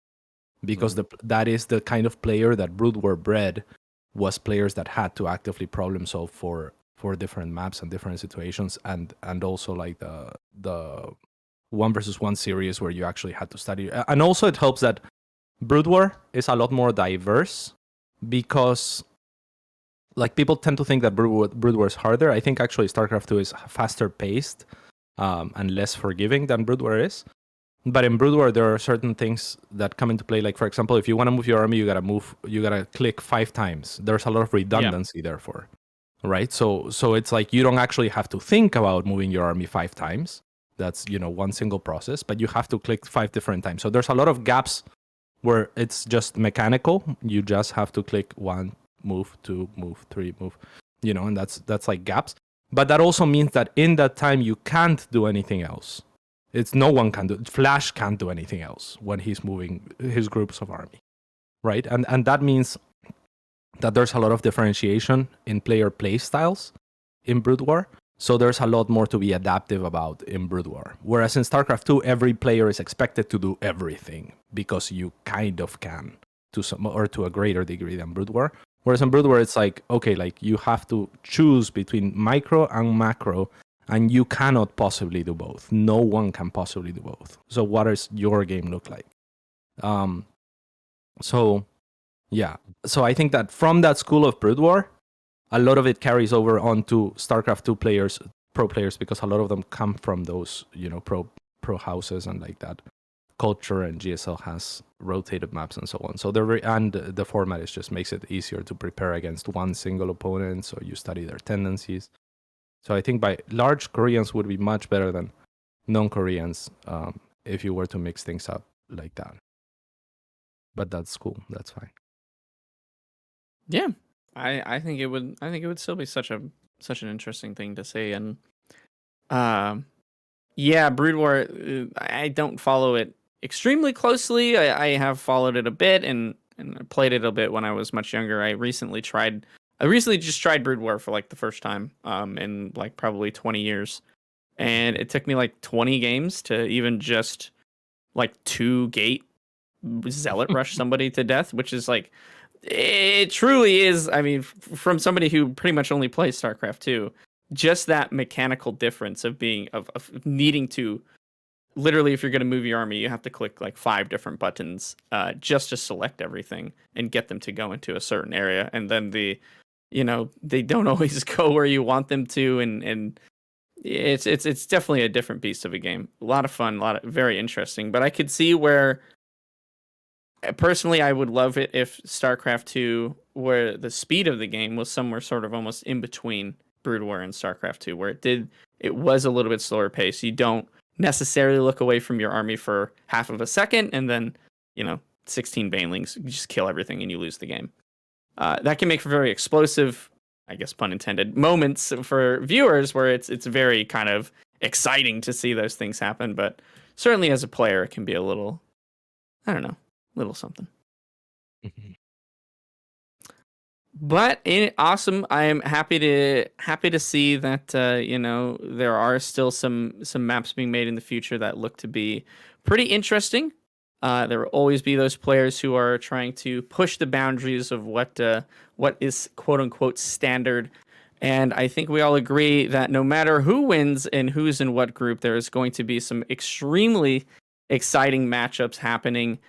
Because that is the kind of player that Brood War bred, was players that had to actively problem solve for different maps and different situations, and also like the 1v1 series where you actually had to study. And also it helps that Brood War is a lot more diverse because like people tend to think that Brood War is harder. I think actually StarCraft 2 is faster paced and less forgiving than Brood War is. But in Brood War, there are certain things that come into play. Like, for example, if you want to move your army, you gotta click 5 times. There's a lot of redundancy, therefore, right? So it's like you don't actually have to think about moving your army 5 times. That's, one single process, but you have to click 5 different times. So there's a lot of gaps where it's just mechanical. You just have to click 1, move, 2, move, 3, move, and that's like gaps. But that also means that in that time, you can't do anything else. No one can do. Flash can't do anything else when he's moving his groups of army, right? And that means that there's a lot of differentiation in player play styles in Brood War. So there's a lot more to be adaptive about in Brood War. Whereas in StarCraft 2, every player is expected to do everything because you kind of can to a greater degree than Brood War. Whereas in Brood War, it's like, okay, like you have to choose between micro and macro, and you cannot possibly do both. No one can possibly do both. So what does your game look like? So I think that from that school of Brood War, a lot of it carries over onto StarCraft 2 players, pro players, because a lot of them come from those, pro houses and like that culture, and GSL has rotated maps and so on. So the format just makes it easier to prepare against one single opponent, so you study their tendencies. So I think by large, Koreans would be much better than non-Koreans if you were to mix things up like that. But that's cool. That's fine. Yeah, I think it would. I think it would still be such an interesting thing to say. And Brood War. I don't follow it extremely closely. I have followed it a bit and played it a bit when I was much younger. I recently just tried Brood War for like the first time in like probably 20 years. And it took me like 20 games to even just like 2 gate zealot rush somebody to death, which is like, it truly is. I mean, from somebody who pretty much only plays StarCraft 2, just that mechanical difference of needing to literally, if you're going to move your army, you have to click like 5 different buttons just to select everything and get them to go into a certain area. And then they don't always go where you want them to. And it's definitely a different beast of a game. A lot of fun, very interesting. But I could see where, personally, I would love it if StarCraft 2, where the speed of the game was somewhere sort of almost in between Brood War and StarCraft 2, where it was a little bit slower pace. You don't necessarily look away from your army for half of a second, and then 16 banelings, you just kill everything and you lose the game. That can make for very explosive, I guess pun intended, moments for viewers where it's very kind of exciting to see those things happen. But certainly as a player, it can be a little, I don't know, little something. But awesome. I am happy to see that there are still some maps being made in the future that look to be pretty interesting. There will always be those players who are trying to push the boundaries of what is quote unquote standard. And I think we all agree that no matter who wins and who's in what group, there is going to be some extremely exciting matchups happening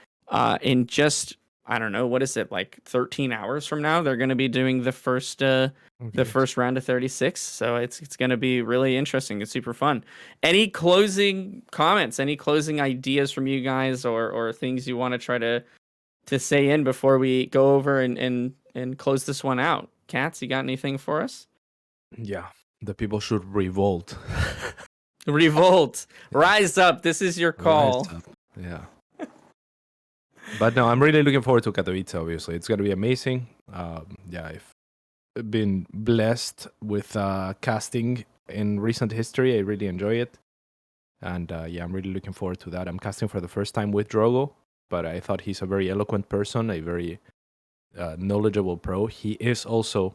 in just, I don't know, what is it, like 13 hours from now? They're going to be doing the first round of 36. So it's going to be really interesting. It's super fun. Any closing comments, any closing ideas from you guys, or things you want to try to say in before we go over and close this one out? CatZ, you got anything for us? Yeah, the people should revolt. Revolt. Rise up. This is your call. Rise up. Yeah. But no, I'm really looking forward to Katowice, obviously. It's going to be amazing. I've been blessed with casting in recent history. I really enjoy it. And I'm really looking forward to that. I'm casting for the first time with Drogo, but I thought he's a very eloquent person, a very knowledgeable pro. He is also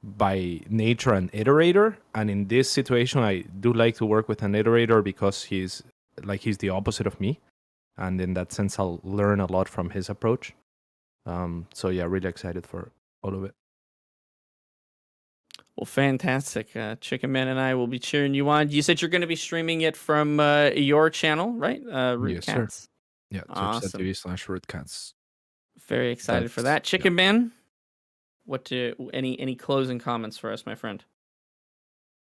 by nature an iterator. And in this situation, I do like to work with an iterator because he's the opposite of me. And in that sense, I'll learn a lot from his approach. Really excited for all of it. Well, fantastic. Chicken Man and I will be cheering you on. You said you're going to be streaming it from your channel, right? Root Yes, sir. Cats. Yeah, Awesome. twitch.tv/rootcats. Very excited for that. Chicken Man, any closing comments for us, my friend?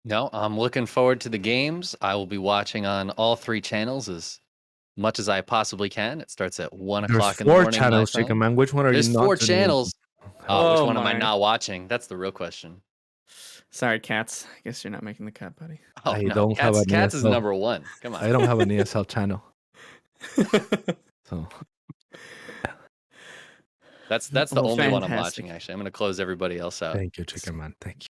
No, I'm looking forward to the games. I will be watching on all 3 channels as much as I possibly can. It starts at 1 There's o'clock in the 4 morning. my channels, time. Chicken Man. Which one are There's you 4 not tuning into? channels. Which Oh one am I my. not watching? That's the real question. Sorry, Cats. I guess you're not making the cut, buddy. Oh I no, don't have an Cats is ESL. number 1. Come on. I don't have an ESL channel. So That's the Well, only one I'm fantastic. watching. Actually, I'm going to close everybody else out. thank you, Chicken Man. Thank you.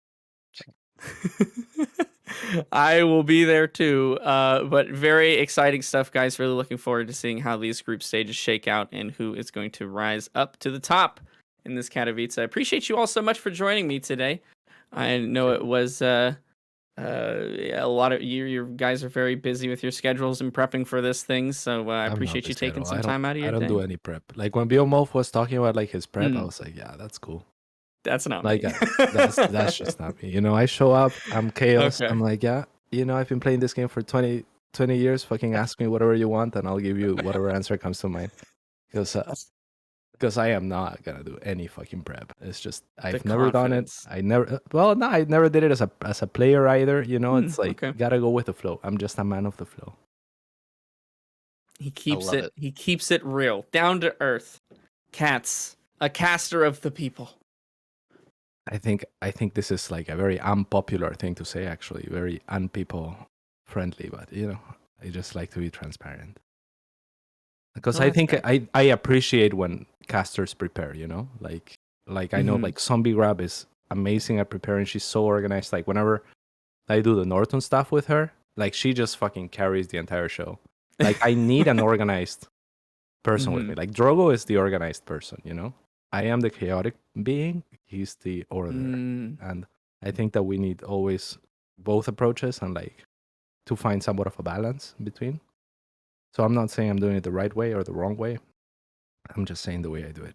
I will be there too. But very exciting stuff, guys. Really looking forward to seeing how these group stages shake out and who is going to rise up to the top in this Katowice. I appreciate you all so much for joining me today. I know it was a lot of you guys are very busy with your schedules and prepping for this thing. So I I'm appreciate not you busy at taking all. some time out of your I don't day. do any prep. Like when BeoMulf was talking about like his prep, I Mm. was like, yeah, that's cool. That's not Like me. that's just not me. You know, I show up, I'm chaos. Okay. I'm like, yeah, you know, I've been playing this game for 20 years. Fucking ask me whatever you want, and I'll give you whatever answer comes to mind. Because I am not gonna do any fucking prep. It's just I've never done it. confidence. I never did it as a player either. You know, it's like okay. gotta go with the flow. I'm just a man of the flow. He keeps love it. He keeps it real, down to earth. Cats, a caster of the people. I think this is like a very unpopular thing to say, actually, very unpeople friendly. But you know, I just like to be transparent because Well, I that's think fair. I appreciate when casters prepare. You know, like I know Mhm. like Zombie Grab is amazing at preparing. She's so organized. Like whenever I do the Norton stuff with her, like she just fucking carries the entire show. Like I need an organized person with me. Like Drogo is the organized person, you know? I am the chaotic being, he's the order. Mm. And I think that we need always both approaches and like to find somewhat of a balance between. So I'm not saying I'm doing it the right way or the wrong way. I'm just saying the way I do it.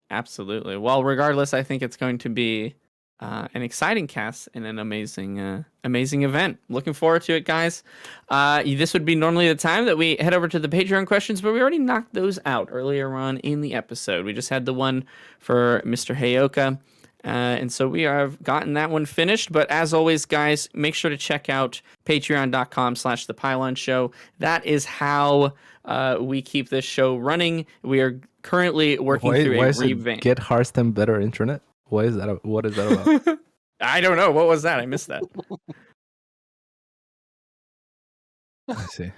Absolutely. Well, regardless, I think it's going to be an exciting cast and an amazing, amazing event. Looking forward to it, guys. This would be normally the time that we head over to the Patreon questions, but we already knocked those out earlier on in the episode. We just had the one for Mr. Heyoka. And so we have gotten that one finished. But as always, guys, make sure to check out patreon.com/the Pylon Show. That is how we keep this show running. We are currently working through why a is it revamp. get Hearthstone better internet? Why is that? What is that about? I don't know. What was that? I missed that. I see.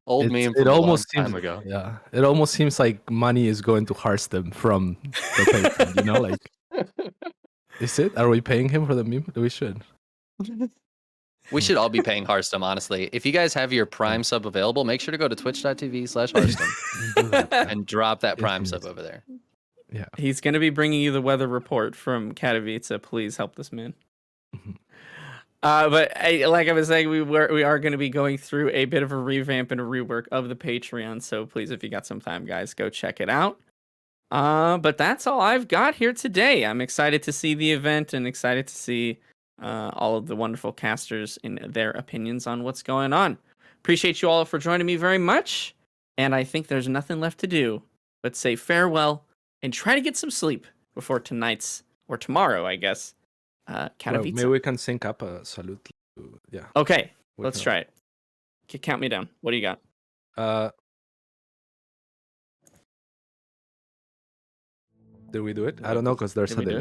Old meme It from a long almost time seems, ago. yeah, it almost seems like money is going to Hearthstone from the Patreon, you know, like, is it? Are we paying him for the meme? We should. We should all be paying Hearthstone, honestly. If you guys have your Prime sub available, make sure to go to twitch.tv/Hearthstone and drop that Prime sub over there. Yeah. He's going to be bringing you the weather report from Katowice. Please help this man. But like I was saying, we are going to be going through a bit of a revamp and a rework of the Patreon. So please, if you got some time, guys, go check it out. But that's all I've got here today. I'm excited to see the event and excited to see all of the wonderful casters and their opinions on what's going on. Appreciate you all for joining me very much. And I think there's nothing left to do but say farewell and try to get some sleep before tonight's, or tomorrow, I guess, Well, Katowice. maybe we can sync up a salute. Yeah. Okay, we let's can- try it. Count me down. What do you got? Did we do it? I don't know because there's Did a we do delay. it?